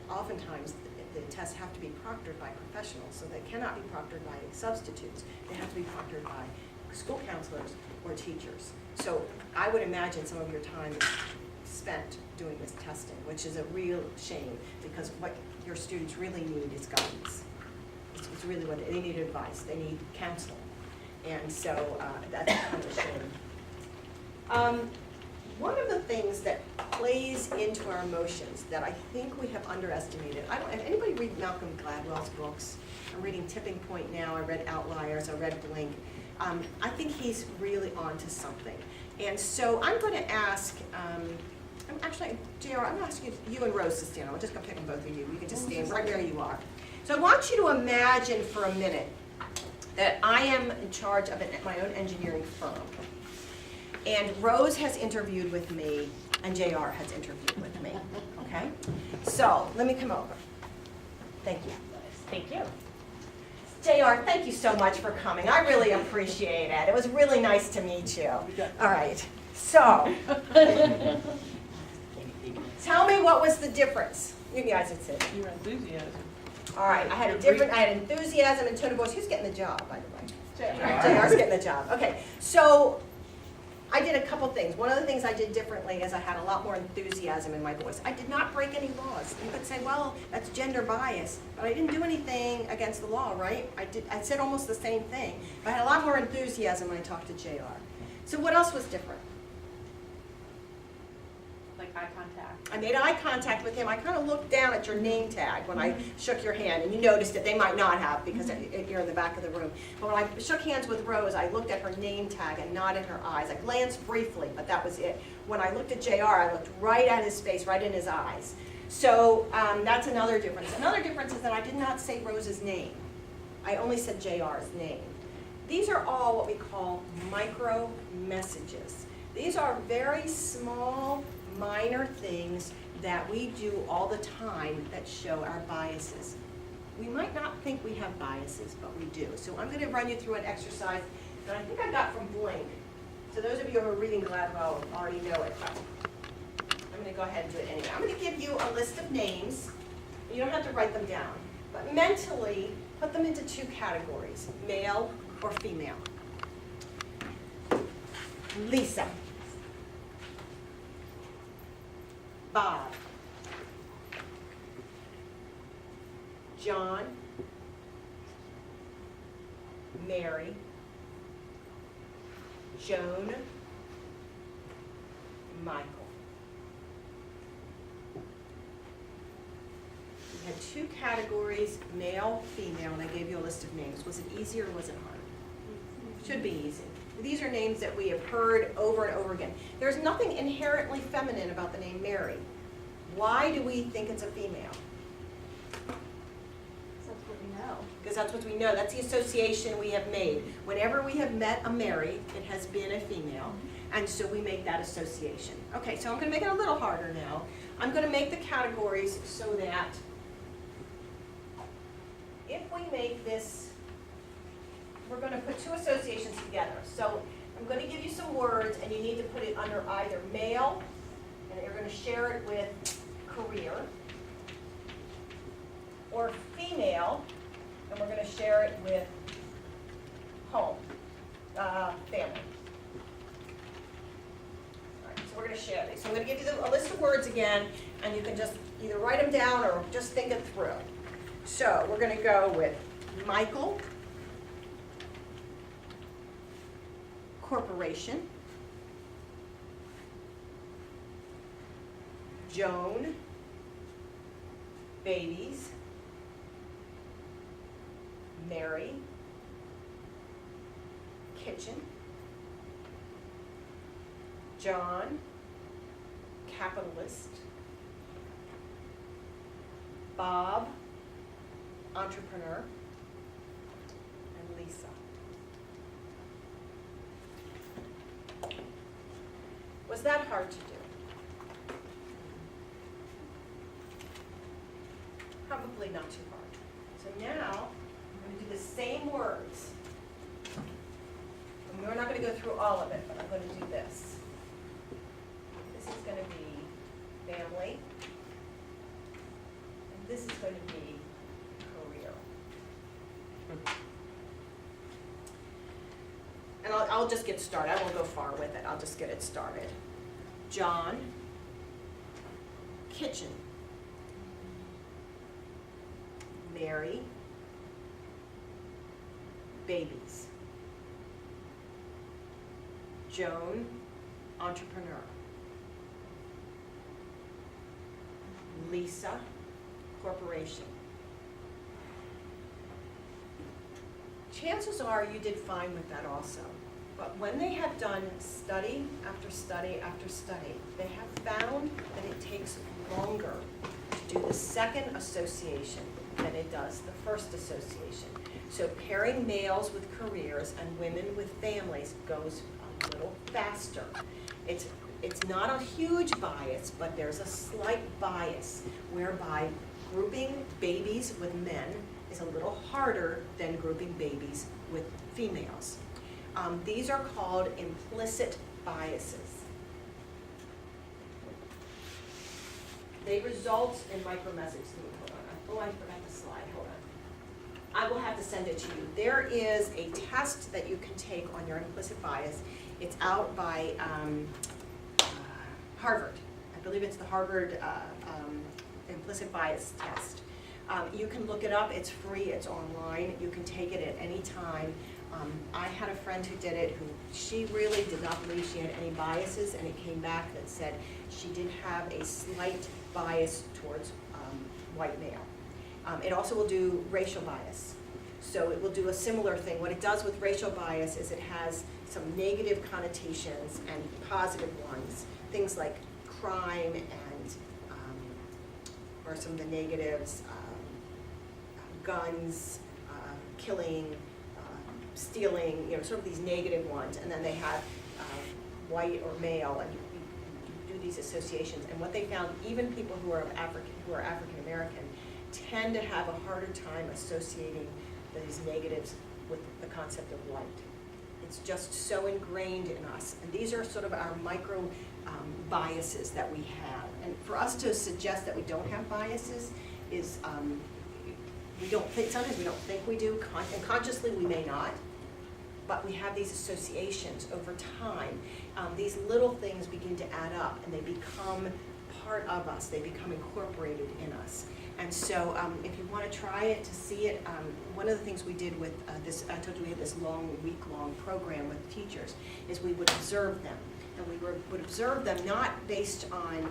oftentimes the tests have to be proctored by professionals, so they cannot be proctored by substitutes. They have to be proctored by school counselors or teachers. So I would imagine some of your time is spent doing this testing, which is a real shame because what your students really need is guidance. It's really what they need advice, they need counseling. And so that's kind of a shame. One of the things that plays into our emotions that I think we have underestimated, if anybody read Malcolm Gladwell's books? I'm reading Tipping Point now, I read Outliers, I read Blink. I think he's really onto something. And so I'm going to ask, actually, JR, I'm going to ask you and Rose to stand. I'm just going to pick on both of you. You can just stand right where you are. So I want you to imagine for a minute that I am in charge of my own engineering firm. And Rose has interviewed with me, and JR has interviewed with me, okay? So, let me come over. Thank you. Thank you. JR, thank you so much for coming. I really appreciate it. It was really nice to meet you. All right, so, tell me what was the difference? You guys would say. Your enthusiasm. All right, I had enthusiasm and tone of voice. Who's getting the job, by the way? JR's getting the job. Okay, so I did a couple things. One of the things I did differently is I had a lot more enthusiasm in my voice. I did not break any laws. You could say, well, that's gender bias, but I didn't do anything against the law, right? I said almost the same thing, but I had a lot more enthusiasm when I talked to JR. So what else was different? Like eye contact. I made eye contact with him. I kind of looked down at your name tag when I shook your hand, and you noticed it. They might not have because you're in the back of the room. But when I shook hands with Rose, I looked at her name tag and nodded her eyes. I glanced briefly, but that was it. When I looked at JR, I looked right at his face, right in his eyes. So that's another difference. Another difference is that I did not say Rose's name. I only said JR's name. These are all what we call micro messages. These are very small, minor things that we do all the time that show our biases. We might not think we have biases, but we do. So I'm going to run you through an exercise that I think I got from Blink. So those of you who are reading Gladwell already know it. I'm going to go ahead and do it anyway. I'm going to give you a list of names. You don't have to write them down, but mentally put them into two categories, male or female. Lisa. Bob, John, Mary, Joan, Michael. We had two categories, male, female, and I gave you a list of names. Was it easy or was it hard? Should be easy. These are names that we have heard over and over again. There's nothing inherently feminine about the name Mary. Why do we think it's a female? That's what we know. Because that's what we know, that's the association we have made. Whenever we have met a Mary, it has been a female, and so we make that association. Okay, so I'm gonna make it a little harder now. I'm gonna make the categories so that if we make this, we're gonna put two associations together. So I'm gonna give you some words, and you need to put it under either male, and you're gonna share it with career, or female, and we're gonna share it with home, family. All right, so we're gonna share these. So I'm gonna give you a list of words again, and you can just either write them down or just think it through. So we're gonna go with Michael, corporation, Joan, babies, Mary, kitchen, John, capitalist, Bob, entrepreneur, and Lisa. Was that hard to do? Probably not too hard. So now, I'm going to do the same words. And we're not going to go through all of it, but I'm going to do this. This is going to be family. And this is going to be career. And I'll just get started. I won't go far with it. I'll just get it started. John, kitchen. Mary, babies. Joan, entrepreneur. Lisa, corporation. Chances are you did fine with that also. But when they have done study after study after study, they have found that it takes longer to do the second association than it does the first association. So pairing males with careers and women with families goes a little faster. It's not a huge bias, but there's a slight bias whereby grouping babies with men is a little harder than grouping babies with females. These are called implicit biases. They result in micromessages. Hold on. Oh, I forgot the slide. Hold on. I will have to send it to you. There is a test that you can take on your implicit bias. It's out by Harvard. I believe it's the Harvard implicit bias test. You can look it up. It's free. It's online. You can take it at any time. I had a friend who did it, who she really did not believe she had any biases, and it came back that said she did have a slight bias towards white male. It also will do racial bias. So it will do a similar thing. What it does with racial bias is it has some negative connotations and positive ones. Things like crime and, or some of the negatives, guns, killing, stealing, sort of these negative ones. And then they have white or male, and you do these associations. And what they found, even people who are African American, tend to have a harder time associating these negatives with the concept of light. It's just so ingrained in us. And these are sort of our micro biases that we have. And for us to suggest that we don't have biases is, we don't think, sometimes we don't think we do, and consciously we may not, but we have these associations over time. These little things begin to add up, and they become part of us. They become incorporated in us. And so if you want to try it, to see it, one of the things we did with this, I told you we had this long, week-long program with teachers, is we would observe them. And we would observe them not based on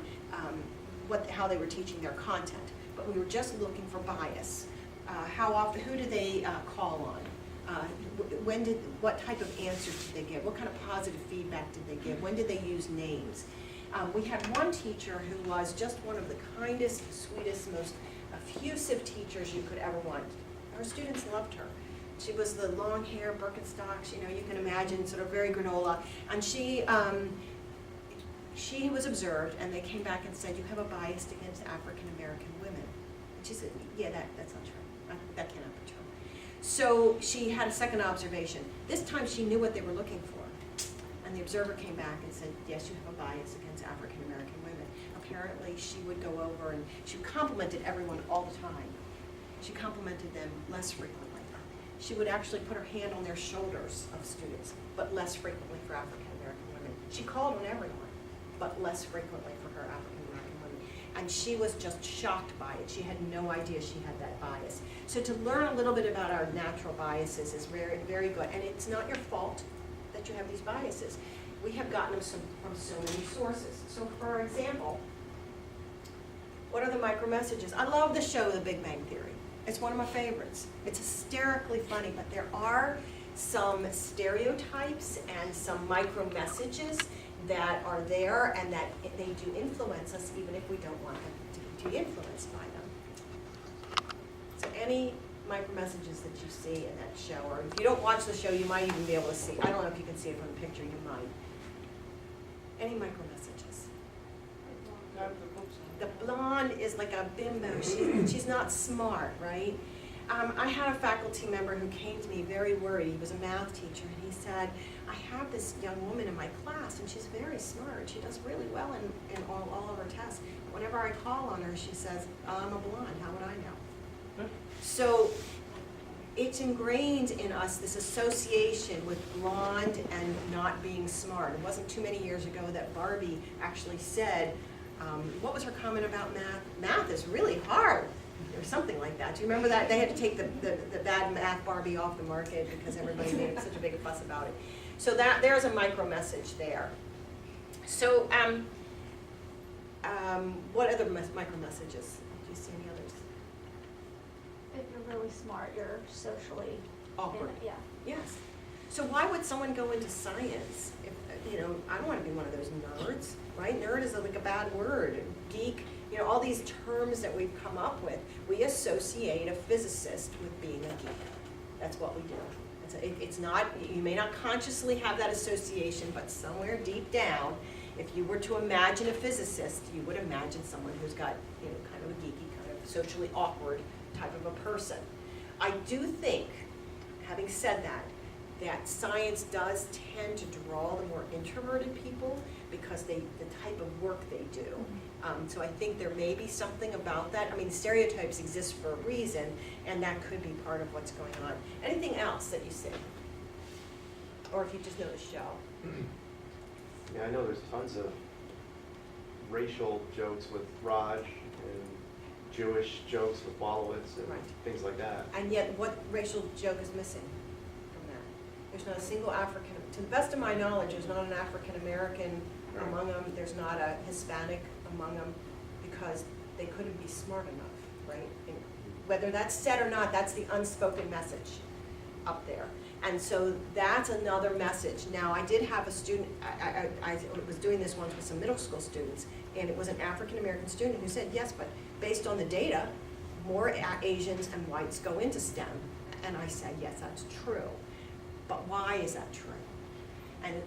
how they were teaching their content, but we were just looking for bias. How often, who do they call What type of answers did they give? What kind of positive feedback did they give? When did they use names? We had one teacher who was just one of the kindest, sweetest, most effusive teachers you could ever want. Her students loved her. She was the long hair, Birkenstocks, you know, you can imagine, sort of very granola. And she was observed, and they came back and said, "You have a bias against African-American women." And she said, "Yeah, that's not true. That cannot be true." So she had a second observation. This time she knew what they were looking for. And the observer came back and said, "Yes, you have a bias against African-American women." Apparently, she would go over and she complimented everyone all the time. She complimented them less frequently. She would actually put her hand on their shoulders of students, but less frequently for African-American women. She called on everyone, but less frequently for her African-American women. And she was just shocked by it. She had no idea she had that bias. So to learn a little bit about our natural biases is very, very good. And it's not your fault that you have these biases. We have gotten them from so many sources. So for example, what are the micro messages? I love the show The Big Bang Theory. It's one of my favorites. It's hysterically funny, but there are some stereotypes and some micro messages that are there and that they do influence us even if we don't want to be influenced by them. So any micro messages that you see in that show, or if you don't watch the show, you might even be able to see. I don't know if you can see it from the picture, you might. Any micro messages? The blonde is like a bimbo. She's not smart, right? I had a faculty member who came to me very worried. He was a math teacher, and he said, "I have this young woman in my class, and she's very smart. She does really well in all of her tests. Whenever I call on her, she says, I'm a blonde. How would I know?" So it's ingrained in us, this association with blonde and not being smart. It wasn't too many years ago that Barbie actually said, what was her comment about math? Math is really hard, or something like that. Do you remember that? They had to take the bad math Barbie off the market because everybody made such a big fuss about it. So there's a micro message there. So what other micro messages? Do you see any others? If you're really smart, you're socially Awkward. Yeah. Yes. So why would someone go into science? If, I don't want to be one of those nerds, right? Nerd is like a bad word. Geek, all these terms that we've come up with. We associate a physicist with being a geek. That's what we do. It's not, you may not consciously have that association, but somewhere deep down, if you were to imagine a physicist, you would imagine someone who's got, kind of a geeky, kind of socially awkward type of a person. I do think, having said that science does tend to draw the more introverted people because the type of work they do. So I think there may be something about that. I mean, stereotypes exist for a reason, and that could be part of what's going on. Anything else that you see? Or if you just know the show? Yeah, I know there's tons of racial jokes with Raj and Jewish jokes with Wolowitz and Right. things like that. And yet, what racial joke is missing from that? There's not a single African, to the best of my knowledge, there's not an African-American among them, there's not a Hispanic among them, because they couldn't be smart enough, right? And whether that's said or not, that's the unspoken message up there. And so that's another message. Now, I did have a student, I was doing this once with some middle school students, and it was an African-American student who said, yes, but based on the data, more Asians and whites go into STEM. And I said, yes, that's true. But why is that true?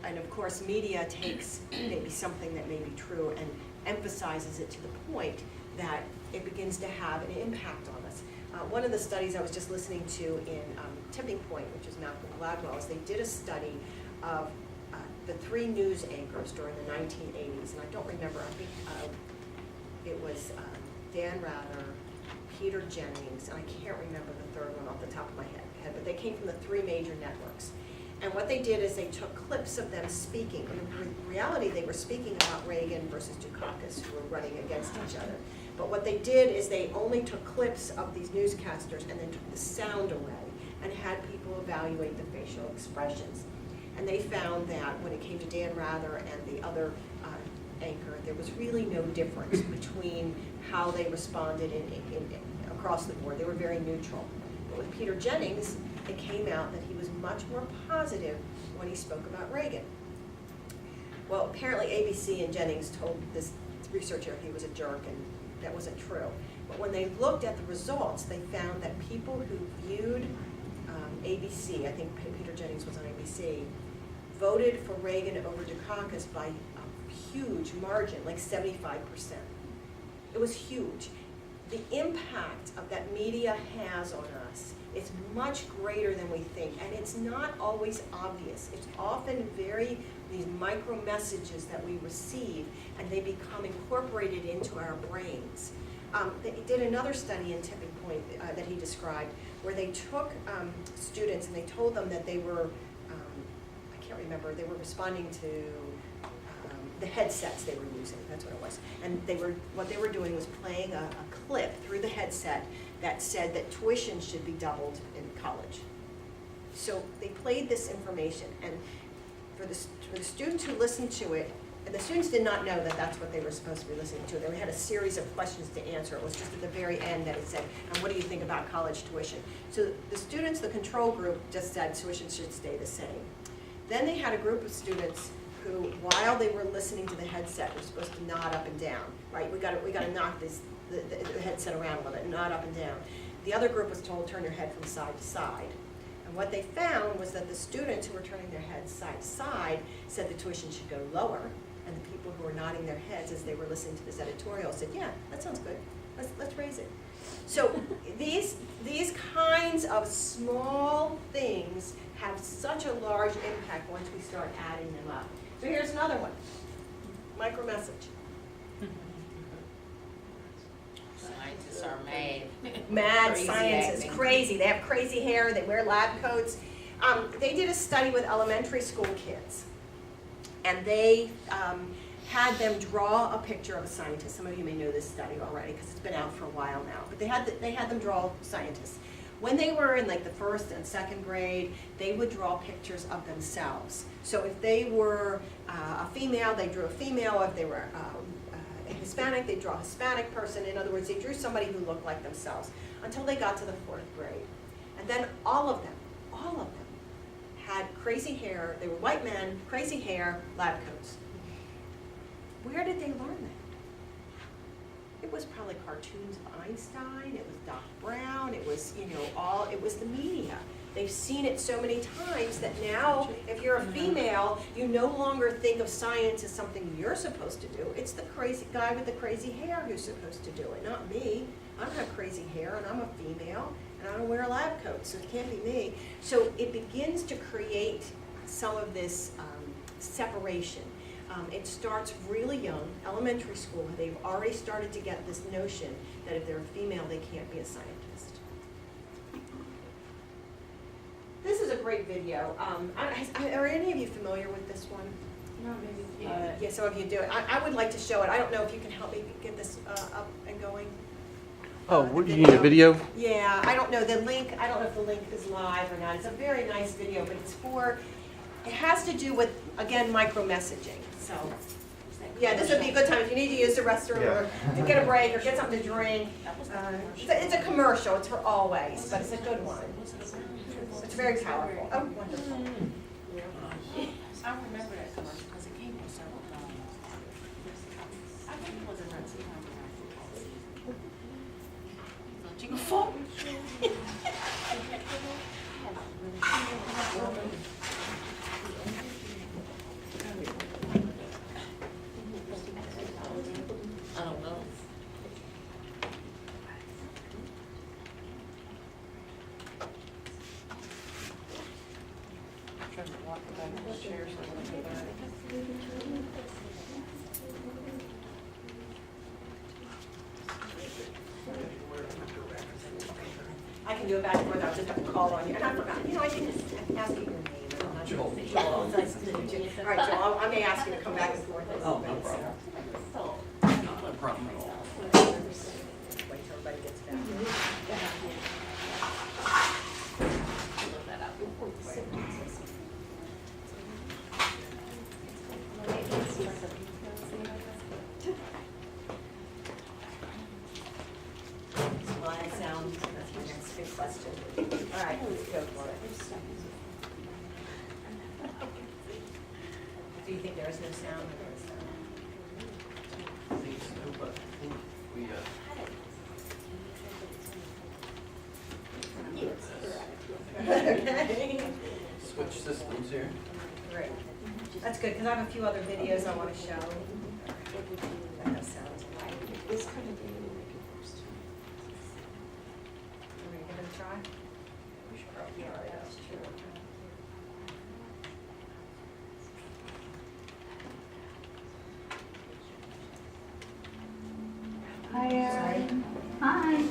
And of course, media takes maybe something that may be true and emphasizes it to the point that it begins to have an impact on us. One of the studies I was just listening to in Tipping Point, which is Malcolm Gladwell's, they did a study of the 3 news anchors during the 1980s, and I don't remember, I think it was Dan Rather, Peter Jennings, and I can't remember the third one off the top of my head, but they came from the 3 major networks. And what they did is they took clips of them speaking. In reality, they were speaking about Reagan versus Dukakis, who were running against each other. But what they did is they only took clips of these newscasters and then took the sound away and had people evaluate the facial expressions. And they found that when it came to Dan Rather and the other anchor, there was really no difference between how they responded across the board. They were very neutral. But with Peter Jennings, it came out that he was much more positive when he spoke about Reagan. Well, apparently ABC and Jennings told this researcher he was a jerk, and that wasn't true. But when they looked at the results, they found that people who viewed ABC, I think Peter Jennings was on ABC, voted for Reagan over Dukakis by a huge margin, like 75%. It was huge. The impact of that media has on us is much greater than we think, and it's not always obvious. It's often these micro messages that we receive, and they become incorporated into our brains. They did another study in Tipping Point that he described, where they took students and they told them that they were, I can't remember, they were responding to the headsets they were using, that's what it was. And what they were doing was playing a clip through the headset that said that tuition should be doubled in college. So they played this information, and for the students who listened to it, and the students did not know that that's what they were supposed to be listening to. They had a series of questions to answer. It was just at the very end that it said, and what do you think about college tuition? So the students, the control group, just said tuition should stay the same. Then they had a group of students who, while they were listening to the headset, were supposed to nod up and down, right? We got to knock the headset around a little bit, nod up and down. The other group was told, turn your head from side to side. And what they found was that the students who were turning their heads side to side said the tuition should go lower, and the people who were nodding their heads as they were listening to this editorial said, yeah, that sounds good, let's raise it. So these kinds of small things have such a large impact once we start adding them up. So here's another one, micro message. Scientists are mad. Mad Crazy science is acting. crazy. They have crazy hair, they wear lab coats. They did a study with elementary school kids, and they had them draw a picture of a scientist. Some of you may know this study already because it's been out for a while now, but they had them draw scientists. When they were in like the first and second grade, they would draw pictures of themselves. So if they were a female, they drew a female. If they were a Hispanic, they draw a Hispanic person. In other words, they drew somebody who looked like themselves until they got to the 4th grade. And then all of them had crazy hair. They were white men, crazy hair, lab coats. Where did they learn that? It was probably cartoons of Einstein, it was Doc Brown, it was, it was the media. They've seen it so many times that now, if you're a female, you no longer think of science as something you're supposed to do. It's the crazy guy with the crazy hair who's supposed to do it, not me. I don't have crazy hair, and I'm a female, and I don't wear a lab coat, so it can't be me. So it begins to create some of this separation. It starts really young, elementary school. They've already started to get this notion that if they're a female, they can't be a scientist. This is a great video. Are any of you familiar with this one? No, maybe. Yeah, some of you do. I would like to show it. I don't know if you can help me get this up and going. Oh, you need a video? Yeah, I don't know. The link, I don't know if the link is live or not. It's a very nice video, but it has to do with, again, micro messaging. So, yeah, this would be a good time if you need to use the restroom or to get a break or get something to drink. It's a commercial. It's for Always, but it's a good one. It's very powerful. Oh, wonderful. I remember that commercial because it came on several times. I think it was around 2004. I don't know. Trying to walk back in the chair so I can get there. I can do it back and forth. I'll just have to call on you. And I forgot. I didn't ask you your name. I'm not sure. Joel. Nice to meet you. All right, Joel. I may ask you to come back and forth. Oh, no problem. Not a problem at all. Wait till everybody gets back. Live sound. That's my next Good question. All right, let's go for it. Do you think there is no sound or there is sound? I think so, but I think we, Okay. switch systems here. Great. That's good, because I have a few other videos I want to show. That have sound. This kind of thing, we make it first. Are we gonna give it a try? Yeah, that's true. Hi, Erin. Hi.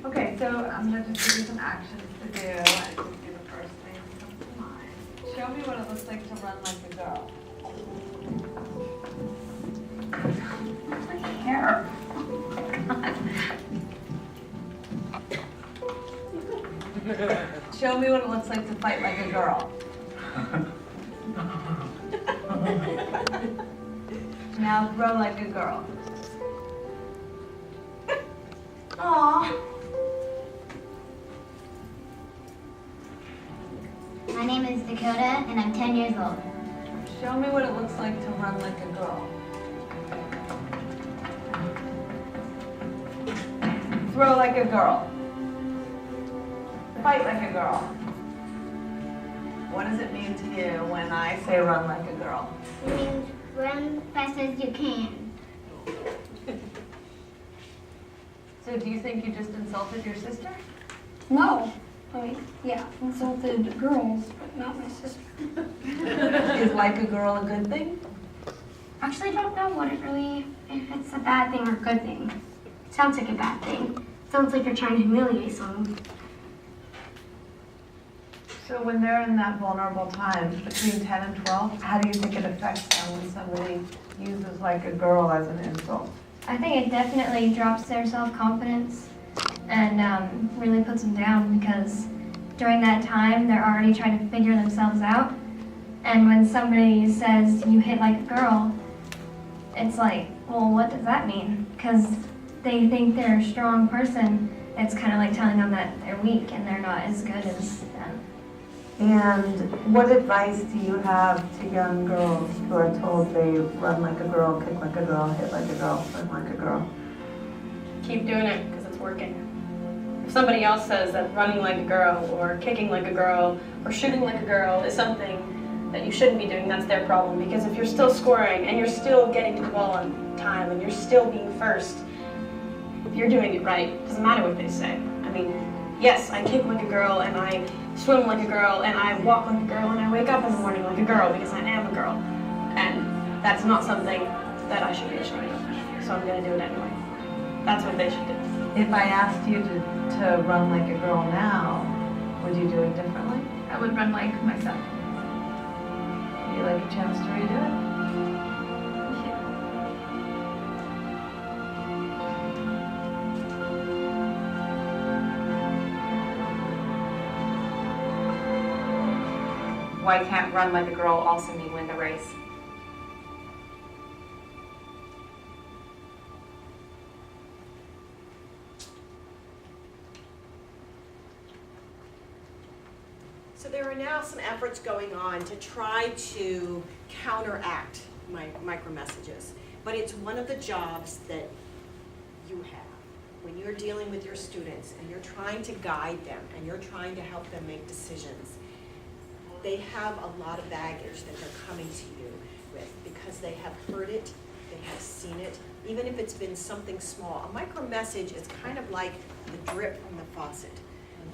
Okay, so I'm gonna just give you some actions to do, and just do the first thing that comes to mind. Show me what it looks like to run like a girl. My hair. Show me what it looks like to fight like a girl. Now throw like a girl. Aww. My name is Dakota, and I'm 10 years old. Show me what it looks like to run like a girl. Throw like a girl. Fight like a girl. What does it mean to you when I say run like a girl? It means run fast as you can. So do you think you just insulted your sister? No. Yeah, insulted girls, but not my sister. Is like a girl a good thing? Actually, I don't know if it's a bad thing or a good thing. It sounds like a bad thing. It sounds like you're trying to humiliate someone. So when they're in that vulnerable time between 10 and 12, how do you think it affects them when somebody uses like a girl as an insult? I think it definitely drops their self-confidence and really puts them down because during that time, they're already trying to figure themselves out. And when somebody says you hit like a girl, it's like, well, what does that mean? Because they think they're a strong person. It's kind of like telling them that they're weak and they're not as good as them. And what advice do you have to young girls who are told they run like a girl, kick like a girl, hit like a girl, swim like a girl? Keep doing it because it's working. If somebody else says that running like a girl or kicking like a girl or shooting like a girl is something that you shouldn't be doing, that's their problem. Because if you're still scoring and you're still getting to the ball on time and you're still being first, you're doing it right. It doesn't matter what they say. I mean, yes, I kick like a girl and I swim like a girl and I walk like a girl and I wake up in the morning like a girl because I am a girl. And that's not something that I should be ashamed of. So I'm going to do it anyway. That's what they should do. If I asked you to run like a girl now, would you do it differently? I would run like myself. Would you like a chance to redo it? Why can't run like a girl also mean win the race? So there are now some efforts going on to try to counteract micro messages. But it's one of the jobs that you have when you're dealing with your students and you're trying to guide them and you're trying to help them make decisions. They have a lot of baggage that they're coming to you with because they have heard it, they have seen it, even if it's been something small. A micro message is kind of like the drip from the faucet.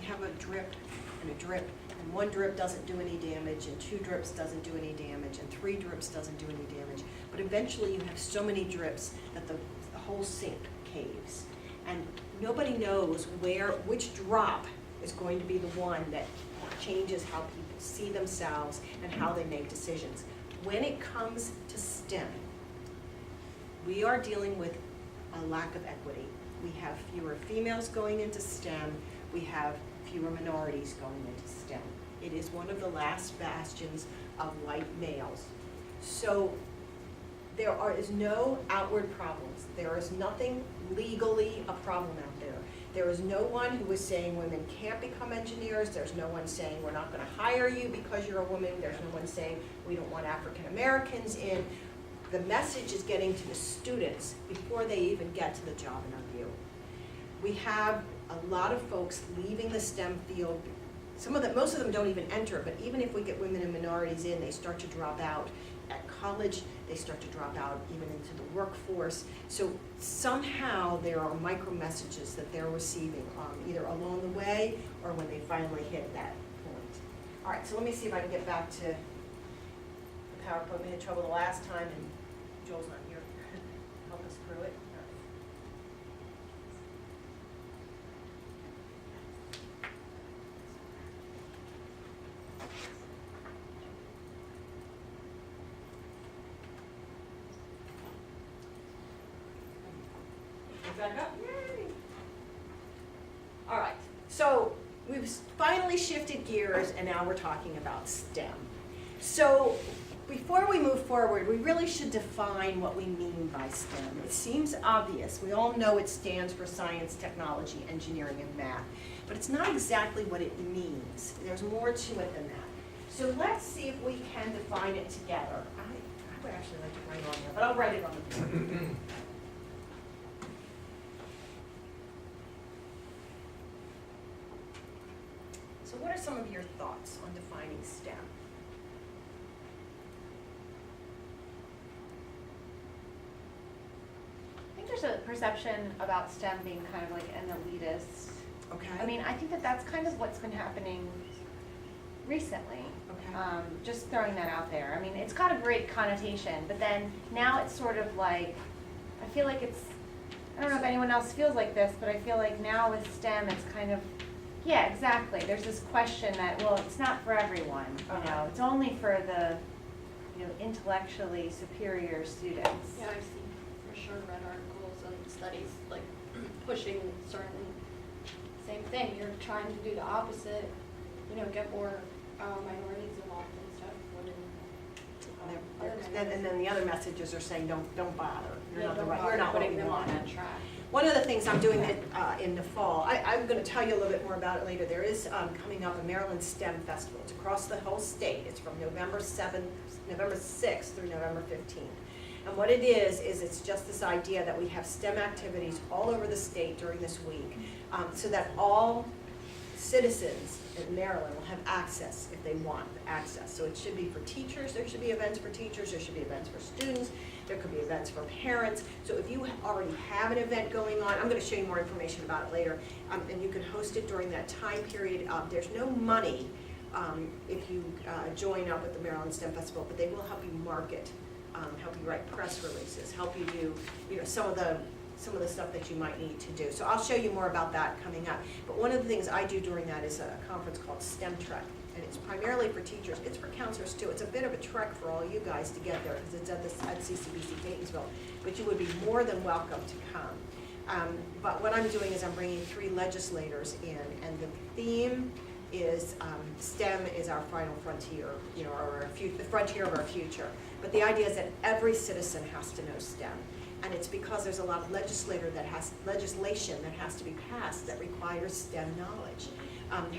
You have a drip and a drip, and one drip doesn't do any damage, and 2 drips doesn't do any damage, and 3 drips doesn't do any damage. But eventually you have so many drips that the whole sink caves. And nobody knows which drop is going to be the one that changes how people see themselves and how they make decisions. When it comes to STEM, we are dealing with a lack of equity. We have fewer females going into STEM. We have fewer minorities going into STEM. It is one of the last bastions of white males. So is no outward problems. There is nothing legally a problem out there. There is no one who is saying women can't become engineers. There's no one saying we're not going to hire you because you're a woman. There's no one saying we don't want African Americans in. The message is getting to the students before they even get to the job interview. We have a lot of folks leaving the STEM field. Most of them don't even enter, but even if we get women and minorities in, they start to drop out at college, they start to drop out even into the workforce. So somehow there are micro messages that they're receiving either along the way or when they finally hit that point. All right, so let me see if I can get back to the PowerPoint. We had trouble the last time and Joel's not here to help us through it. Back up. Yay. All right, so we've finally shifted gears and now we're talking about STEM. So before we move forward, we really should define what we mean by STEM. It seems obvious. We all know it stands for science, technology, engineering, and math, but it's not exactly what it means. There's more to it than that. So let's see if we can define it together. I would actually like to write on there, but I'll write it on the board. So what are some of your thoughts on defining STEM? I think there's a perception about STEM being kind of like an elitist. Okay. I mean, I think that that's kind of what's been happening recently. Okay. Just throwing that out there. I mean, it's got a great connotation, but then now it's sort of like, I feel like it's, I don't know if anyone else feels like this, but I feel like now with STEM, it's kind of, yeah, exactly. There's this question that, well, it's not for everyone, you know, it's only for the, you know, intellectually superior students. Yeah, I've seen, for sure, read articles and studies, like, pushing certain, same thing, you're trying to do the opposite, you know, get more minorities involved and stuff, And then the other messages are saying, don't bother. You're not the right, bother you're not what putting we them want. on that track. One of the things I'm doing in the fall, I'm going to tell you a little bit more about it later. There is coming up a Maryland STEM Festival. It's across the whole state. It's from November 6th through November 15th. And what it is it's just this idea that we have STEM activities all over the state during this week so that all citizens in Maryland will have access if they want access. So it should be for teachers, there should be events for teachers, there should be events for students, there could be events for parents. So if you already have an event going on, I'm going to show you more information about it later, and you can host it during that time period. There's no money if you join up with the Maryland STEM Festival, but they will help you market, help you write press releases, help you do, you know, some of the stuff that you might need to do. So I'll show you more about that coming up. But one of the things I do during that is a conference called STEM Trek. And it's primarily for teachers. It's for counselors too. It's a bit of a trek for all you guys to get there because it's at CCBC Catonsville. But you would be more than welcome to come. But what I'm doing is I'm bringing 3 legislators in, and the theme is STEM is our final frontier, you know, or the frontier of our future. But the idea is that every citizen has to know STEM. And it's because there's a lot of legislation that has to be passed that requires STEM knowledge.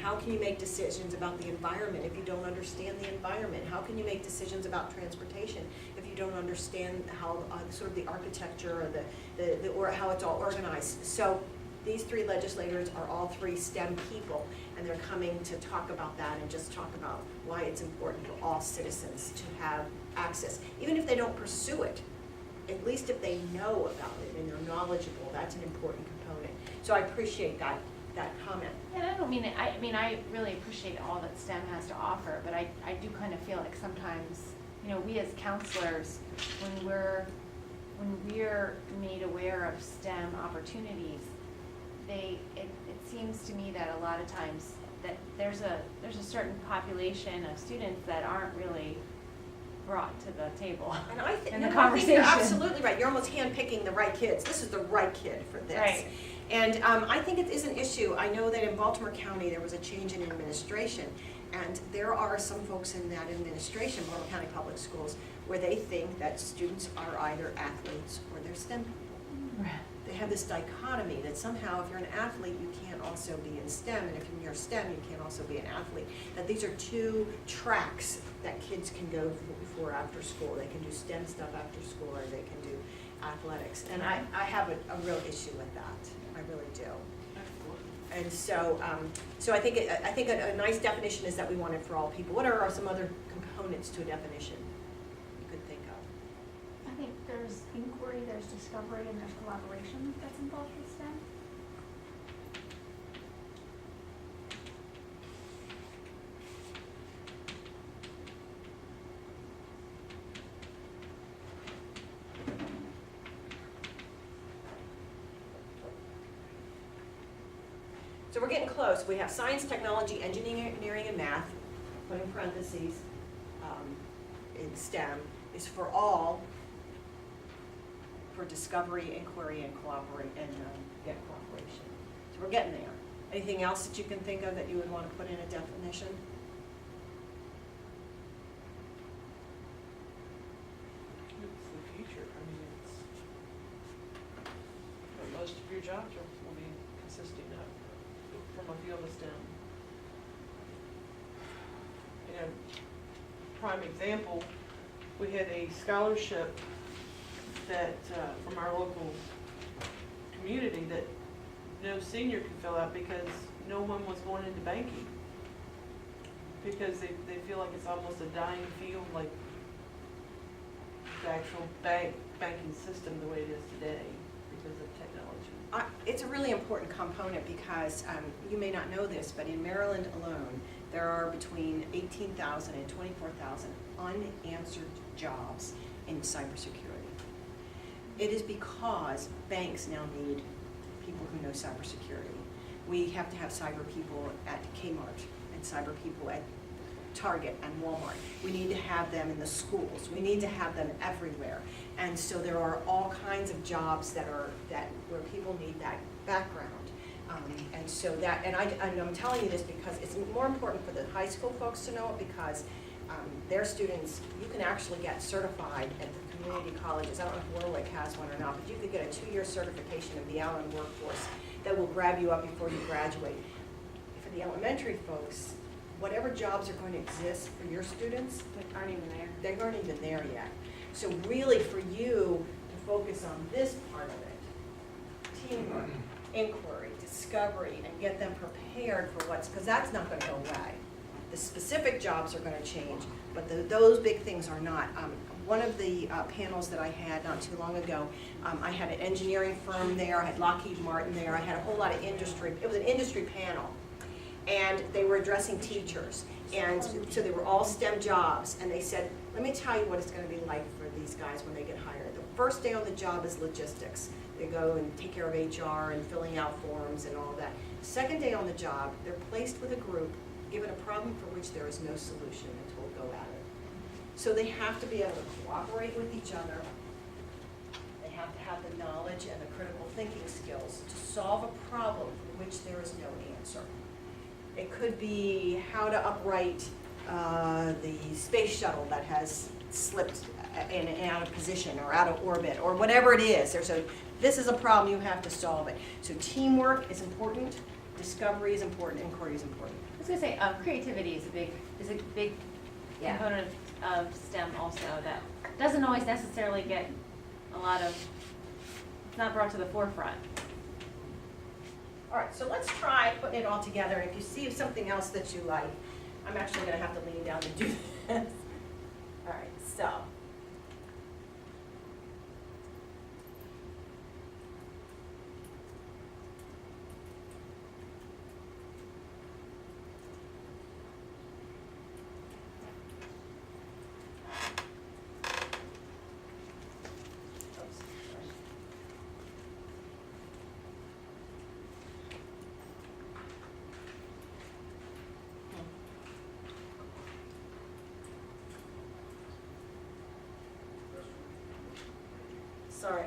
How can you make decisions about the environment if you don't understand the environment? How can you make decisions about transportation if you don't understand how sort of the architecture or or how it's all organized? So these 3 legislators are all 3 STEM people, and they're coming to talk about that and just talk about why it's important for all citizens to have access, even if they don't pursue it. At least if they know about it and they're knowledgeable, that's an important component. So I appreciate that comment. And I don't mean it, I mean, I really appreciate all that STEM has to offer, but I do kind of feel like sometimes, you know, we as counselors, when we're made aware of STEM opportunities, it seems to me that a lot of times that there's a certain population of students that aren't really brought to the table And I think in the you're conversation. absolutely right. You're almost handpicking the right kids. This is the right kid for this. Right. And I think it is an issue. I know that in Baltimore County there was a change in administration, And there are some folks in that administration, Baltimore County Public Schools, where they think that students are either athletes or they're STEM people. They have this dichotomy that somehow if you're an athlete, you can't also be in STEM, and if you're STEM, you can't also be an athlete. That these are two tracks that kids can go for after school. They can do STEM stuff after school, or they can do athletics. And I have a real issue with that. I really do. And so, so I think a nice definition is that we want it for all people. What are some other components to a definition you could think of? I think there's inquiry, there's discovery, and there's collaboration that's involved with STEM. So we're getting close. We have science, technology, engineering, and math, put in parentheses, in STEM, is for all, for discovery, inquiry, and cooperation. So we're getting there. Anything else that you can think of that you would want to put in a definition? It's the future, I mean, it's, but most of your jobs will be consisting of, from a field of STEM. And prime example, we had a scholarship that, from our local community that no senior could fill out because no one was going into banking. Because they feel like it's almost a dying field, like the actual banking system the way it is today because of technology. It's a really important component because you may not know this, but in Maryland alone, there are between 18,000 and 24,000 unanswered jobs in cybersecurity. It is because banks now need people who know cybersecurity. We have to have cyber people at Kmart and cyber people at Target and Walmart. We need to have them in the schools. We need to have them everywhere. And so there are all kinds of jobs where people need that background. And so that, and I'm telling you this because it's more important for the high school folks to know it because their students, you can actually get certified at the community colleges. I don't know if Warwick has one or not, but you could get a 2-year certification of the Allen workforce that will grab you up before you graduate. For the elementary folks, whatever jobs are going to exist for your students, They aren't even there. they aren't even there yet. So really for you to focus on this part of it, teamwork, inquiry, discovery, and get them prepared for because that's not gonna go away. The specific jobs are gonna change, but those big things are not. One of the panels that I had not too long ago, I had an engineering firm there, I had Lockheed Martin there, I had a whole lot of industry. It was an industry panel. And they were addressing teachers. And so they were all STEM jobs. And they said, let me tell you what it's going to be like for these guys when they get hired. The first day on the job is logistics. They go and take care of HR and filling out forms and all that. Second day on the job, they're placed with a group, given a problem for which there is no solution, and told go at it. So they have to be able to cooperate with each other. They have to have the knowledge and the critical thinking skills to solve a problem for which there is no answer. It could be how to upright the space shuttle that has slipped in and out of position or out of orbit or whatever it is. This is a problem, you have to solve it. So teamwork is important, discovery is important, inquiry is important. I was gonna say, creativity is a big Yeah. component of STEM also that doesn't always necessarily get a lot of, it's not brought to the forefront. All right, so let's try putting it all together. If you see something else that you like, I'm actually gonna have to lean down to do this. All right, so. Sorry.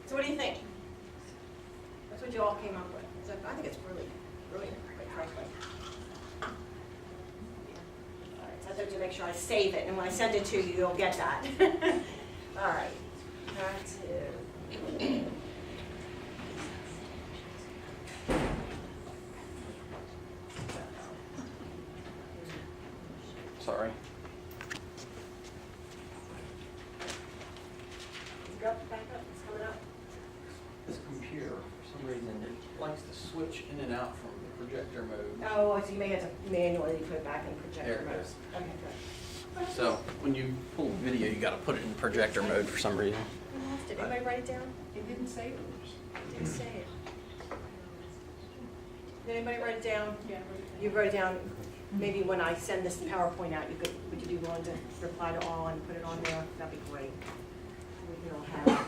So what do you think? That's what you all came up with. I think it's really brilliant, quite frankly. All right, so I have to make sure I save it, and when I send it to you, you'll get that. All right, back to. Sorry. Go back up, it's coming up. This computer, for some reason, it likes to switch in and out from the projector mode. Oh, so you may have to manually put it back in projector There it mode. is. Okay, good. So when you pull a video, you gotta put it in projector mode for some reason. Did anybody write it down? It didn't say it. It didn't say it. Did anybody write it down? Yeah. You wrote it down, maybe when I send this PowerPoint out, would you be willing to reply to all and put it on there? That'd be great. We can all have.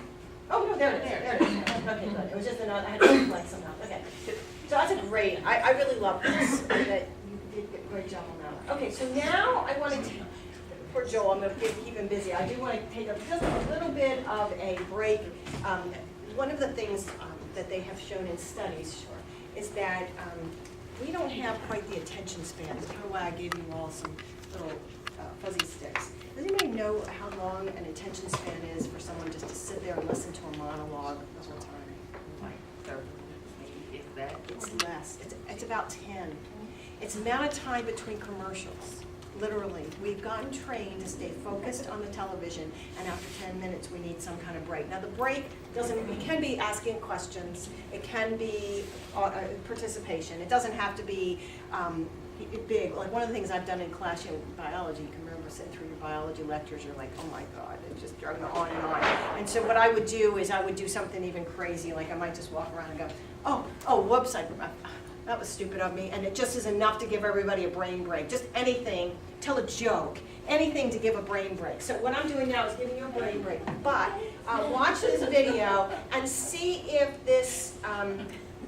Oh, no, there it is, there it is. Okay, good. It was just another, I had to reflect somehow. Okay. So that's a great, I really love this, that you did a great job on that. Okay, so now I want to, poor Joel, I'm going to keep him busy. I do want to take just a little bit of a break. One of the things that they have shown in studies, is that we don't have quite the attention span. That's kind of why I gave you all some little fuzzy sticks. Does anybody know how long an attention span is for someone just to sit there and listen to a monologue the whole time? Like 30 minutes, maybe, if that. It's less. It's about 10. It's the amount of time between commercials. Literally, we've gotten trained to stay focused on the television, and after 10 minutes, we need some kind of break. Now, the break it can be asking questions, it can be participation. It doesn't have to be big. Like one of the things I've done in class in biology, you can remember sitting through your biology lectures, you're like, oh my God, it's just going on and on. And so what I would do is I would do something even crazy, like I might just walk around and go, oh, whoops, that was stupid of me, and it just is enough to give everybody a brain break. Just anything, tell a joke, anything to give a brain break. So what I'm doing now is giving you a brain break. But watch this video and see if this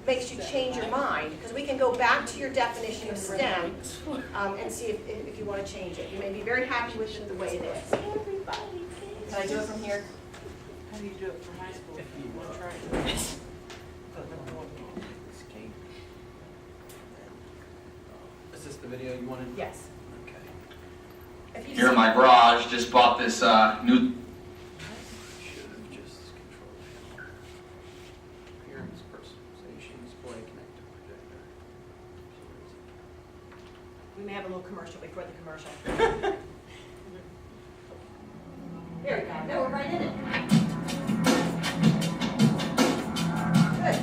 makes you change your mind, because we can go back to your definition of STEM and see if you want to change it. You may be very happy with it the way it is. Can I do it from here? How do you do it for high school? You want to try it? Is this the video you wanted? Yes. Okay. If you Here in see- my garage, just bought this new. Should have just controlled appearance, personalization, display, connect to projector. We may have a little commercial before the commercial. There we go. No, we're right in it. Good.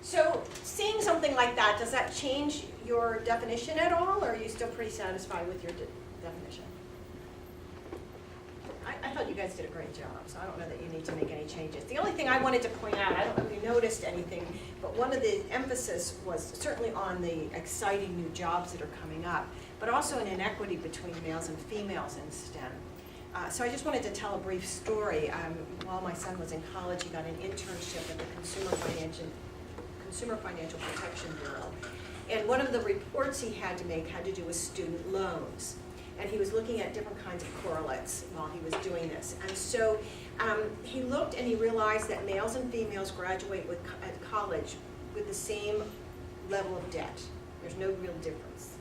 So seeing something like that, does that change your definition at all, or are you still pretty satisfied with your definition? I thought you guys did a great job, so I don't know that you need to make any changes. The only thing I wanted to point out, I don't know if you noticed anything, but one of the emphasis was certainly on the exciting new jobs that are coming up, but also an inequity between males and females in STEM. So I just wanted to tell a brief story. While my son was in college, he got an internship at the Consumer Financial Protection Bureau. And one of the reports he had to make had to do with student loans. And he was looking at different kinds of correlates while he was doing this. And so he looked and he realized that males and females graduate at college with the same level of debt. There's no real difference.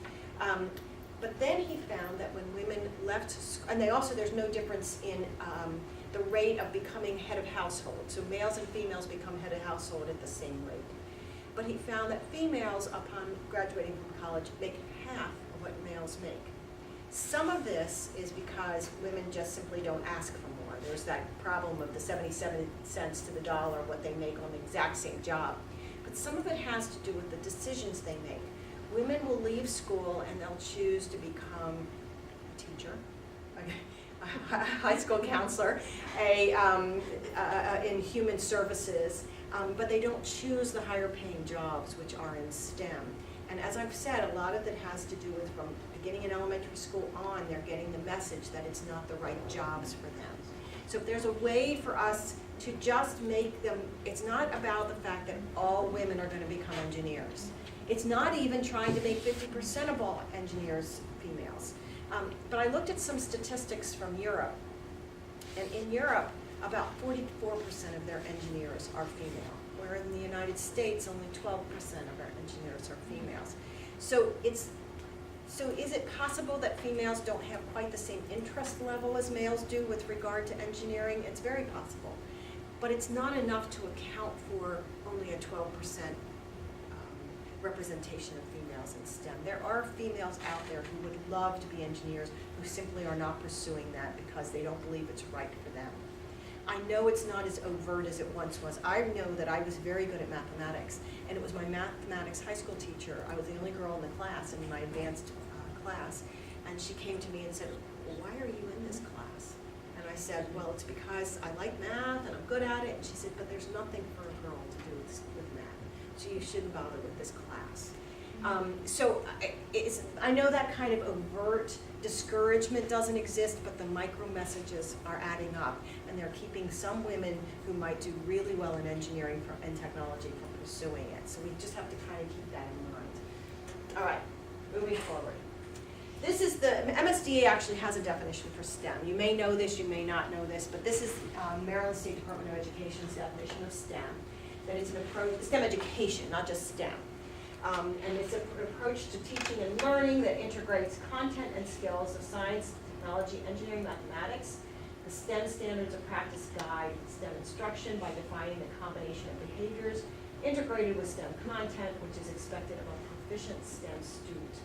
But then he found that when women left, and there's no difference in the rate of becoming head of household. So males and females become head of household at the same rate. But he found that females, upon graduating from college, make half of what males make. Some of this is because women just simply don't ask for more. There's that problem of the 77 cents to the dollar, what they make on the exact same job. But some of it has to do with the decisions they make. Women will leave school and they'll choose to become a teacher, a high school counselor, in human services, but they don't choose the higher paying jobs which are in STEM. And as I've said, a lot of it has to do with from beginning in elementary school on, they're getting the message that it's not the right jobs for them. So if there's a way for us to just make them, it's not about the fact that all women are going to become engineers. It's not even trying to make 50% of all engineers females. But I looked at some statistics from Europe. And in Europe, about 44% of their engineers are female, where in the United States, only 12% of our engineers are females. So is it possible that females don't have quite the same interest level as males do with regard to engineering? It's very possible. But it's not enough to account for only a 12% representation of females in STEM. There are females out there who would love to be engineers who simply are not pursuing that because they don't believe it's right for them. I know it's not as overt as it once was. I know that I was very good at mathematics, and it was my mathematics high school teacher. I was the only girl in the class, in my advanced class, and she came to me and said, well, why are you in this class? And I said, well, it's because I like math and I'm good at it. And she said, but there's nothing for a girl to do with math, so you shouldn't bother with this class. I know that kind of overt discouragement doesn't exist, but the micro messages are adding up, and they're keeping some women who might do really well in engineering and technology from pursuing it. So we just have to kind of keep that in mind. All right, moving forward. This is the, MSDA actually has a definition for STEM. You may know this, you may not know this, but this is Maryland State Department of Education's definition of STEM. That it's an approach, STEM education, not just STEM. And it's an approach to teaching and learning that integrates content and skills of science, technology, engineering, mathematics. The STEM standards of practice guide STEM instruction by defining the combination of behaviors integrated with STEM content, which is expected of a proficient STEM student.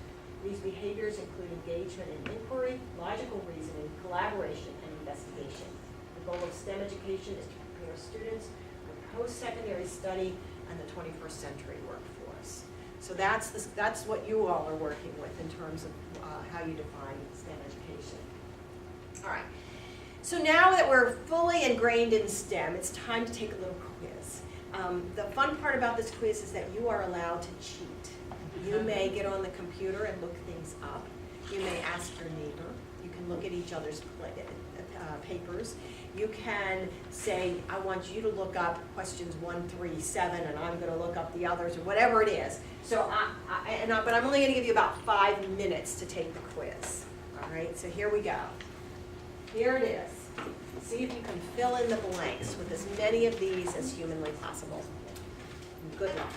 These behaviors include engagement in inquiry, logical reasoning, collaboration, and investigation. The goal of STEM education is to prepare students for post-secondary study and the 21st century workforce. So that's what you all are working with in terms of how you define STEM education. All right. So now that we're fully ingrained in STEM, it's time to take a little quiz. The fun part about this quiz is that you are allowed to cheat. You may get on the computer and look things up. You may ask your neighbor. You can look at each other's papers. You can say, I want you to look up questions 1, 3, 7, and I'm going to look up the others, or whatever it is. So, but I'm only going to give you about 5 minutes to take the quiz. All right, so here we go. Here it is. See if you can fill in the blanks with as many of these as humanly possible. Good luck.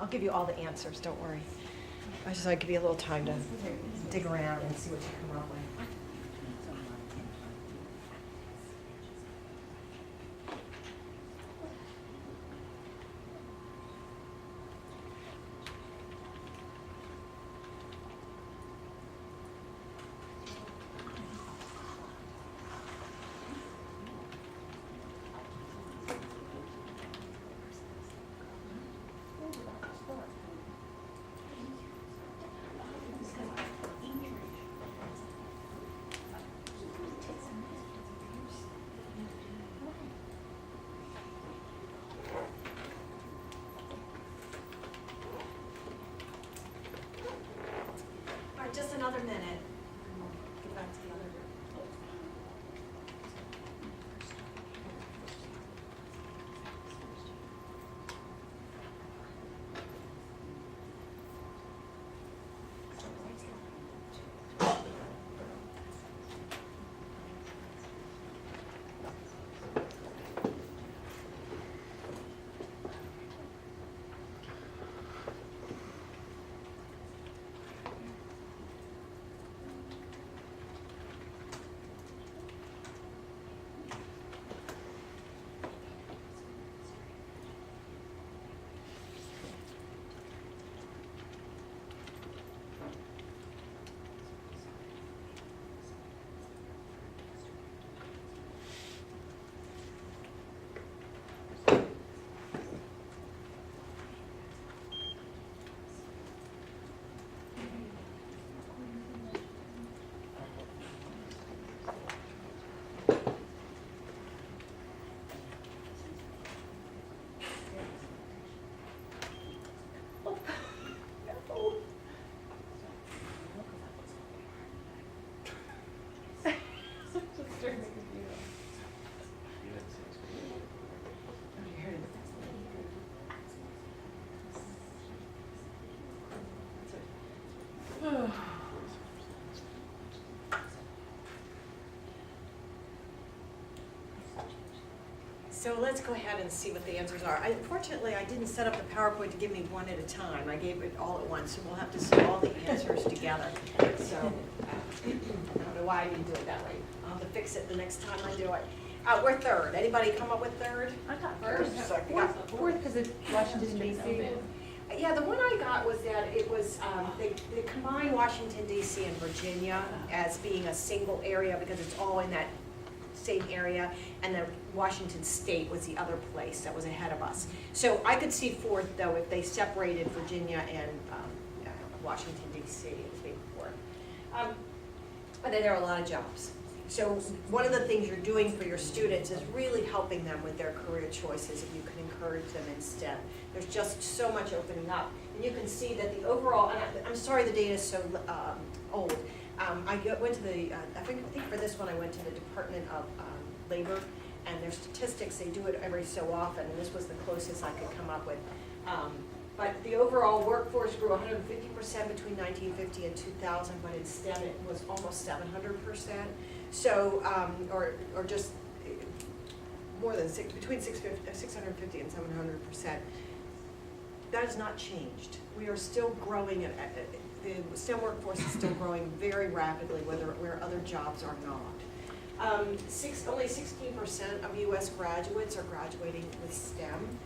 I'll give you all the answers, don't worry. I just want to give you a little time to dig around and see what you come up with. All right, just another minute. Get back to the other group. So let's go ahead and see what the answers are. Unfortunately, I didn't set up the PowerPoint to give me one at a time. I gave it all at once, so we'll have to see all the answers together. So I don't know why I didn't do it that way. I'll have to fix it the next time I do it. We're third. Anybody come up with third? I got First, fourth because it's Washington DC. Yeah, the one I got was that it was, they combined Washington DC and Virginia as being a single area because it's all in that same area, and then Washington State was the other place that was ahead of us. So I could see fourth, though, if they separated Virginia and Washington DC as being fourth. But then there are a lot of jobs. So one of the things you're doing for your students is really helping them with their career choices if you can encourage them in STEM. There's just so much opening up. And you can see that the overall, and I'm sorry the data is so old. I went to the, I think for this one I went to the Department of Labor, and their statistics, they do it every so often, and this was the closest I could come up with. But the overall workforce grew 150% between 1950 and 2000, but in STEM it was almost 700%. So, or just more than between 650 and 700%. That has not changed. We are still growing, the STEM workforce is still growing very rapidly, where other jobs are not. Only 16% of U.S. graduates are graduating with STEM.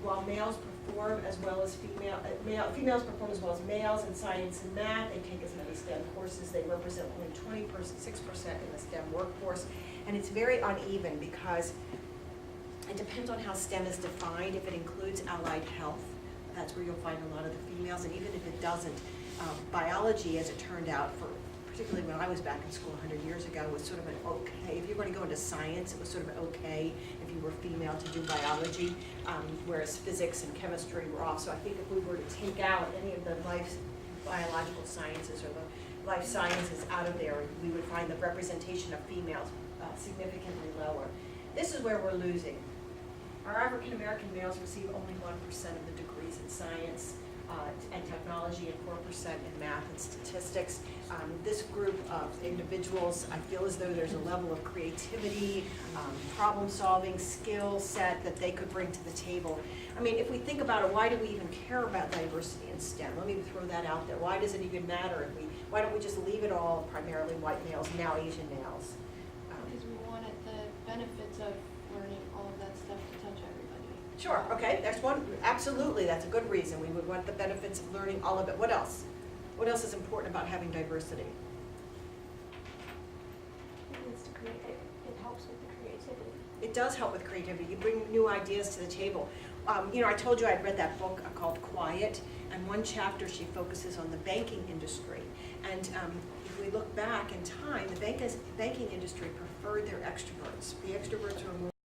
While males perform as well as females perform as well as males in science and math. They take as many STEM courses. They represent only 6% in the STEM workforce. And it's very uneven because it depends on how STEM is defined. If it includes allied health, that's where you'll find a lot of the females. And even if it doesn't, biology, as it turned out, particularly when I was back in school 100 years ago, was sort of an okay. If you were going to go into science, it was sort of okay if you were female to do biology, whereas physics and chemistry were off. So I think if we were to take out any of the biological sciences or the life sciences out of there, we would find the representation of females significantly lower. This is where we're losing. Our African American males receive only 1% of the degrees in science. and technology, and 4% in math and statistics. This group of individuals, I feel as though there's a level of creativity, problem-solving skill set that they could bring to the table. I mean, if we think about it, why do we even care about diversity in STEM? Let me throw that out there. Why does it even matter? Why don't we just leave it all primarily white males, now Asian males? Because we wanted the benefits of learning all of that stuff to touch everybody. Sure, okay, that's one, absolutely, that's a good reason. We would want the benefits of learning all of it. What else? What else is important about having diversity? It helps with the creativity. It does help with creativity. You bring new ideas to the table. You know, I told you I'd read that book called Quiet, and one chapter she focuses on the banking industry. And if we look back in time, the banking industry preferred their extroverts. The extroverts were more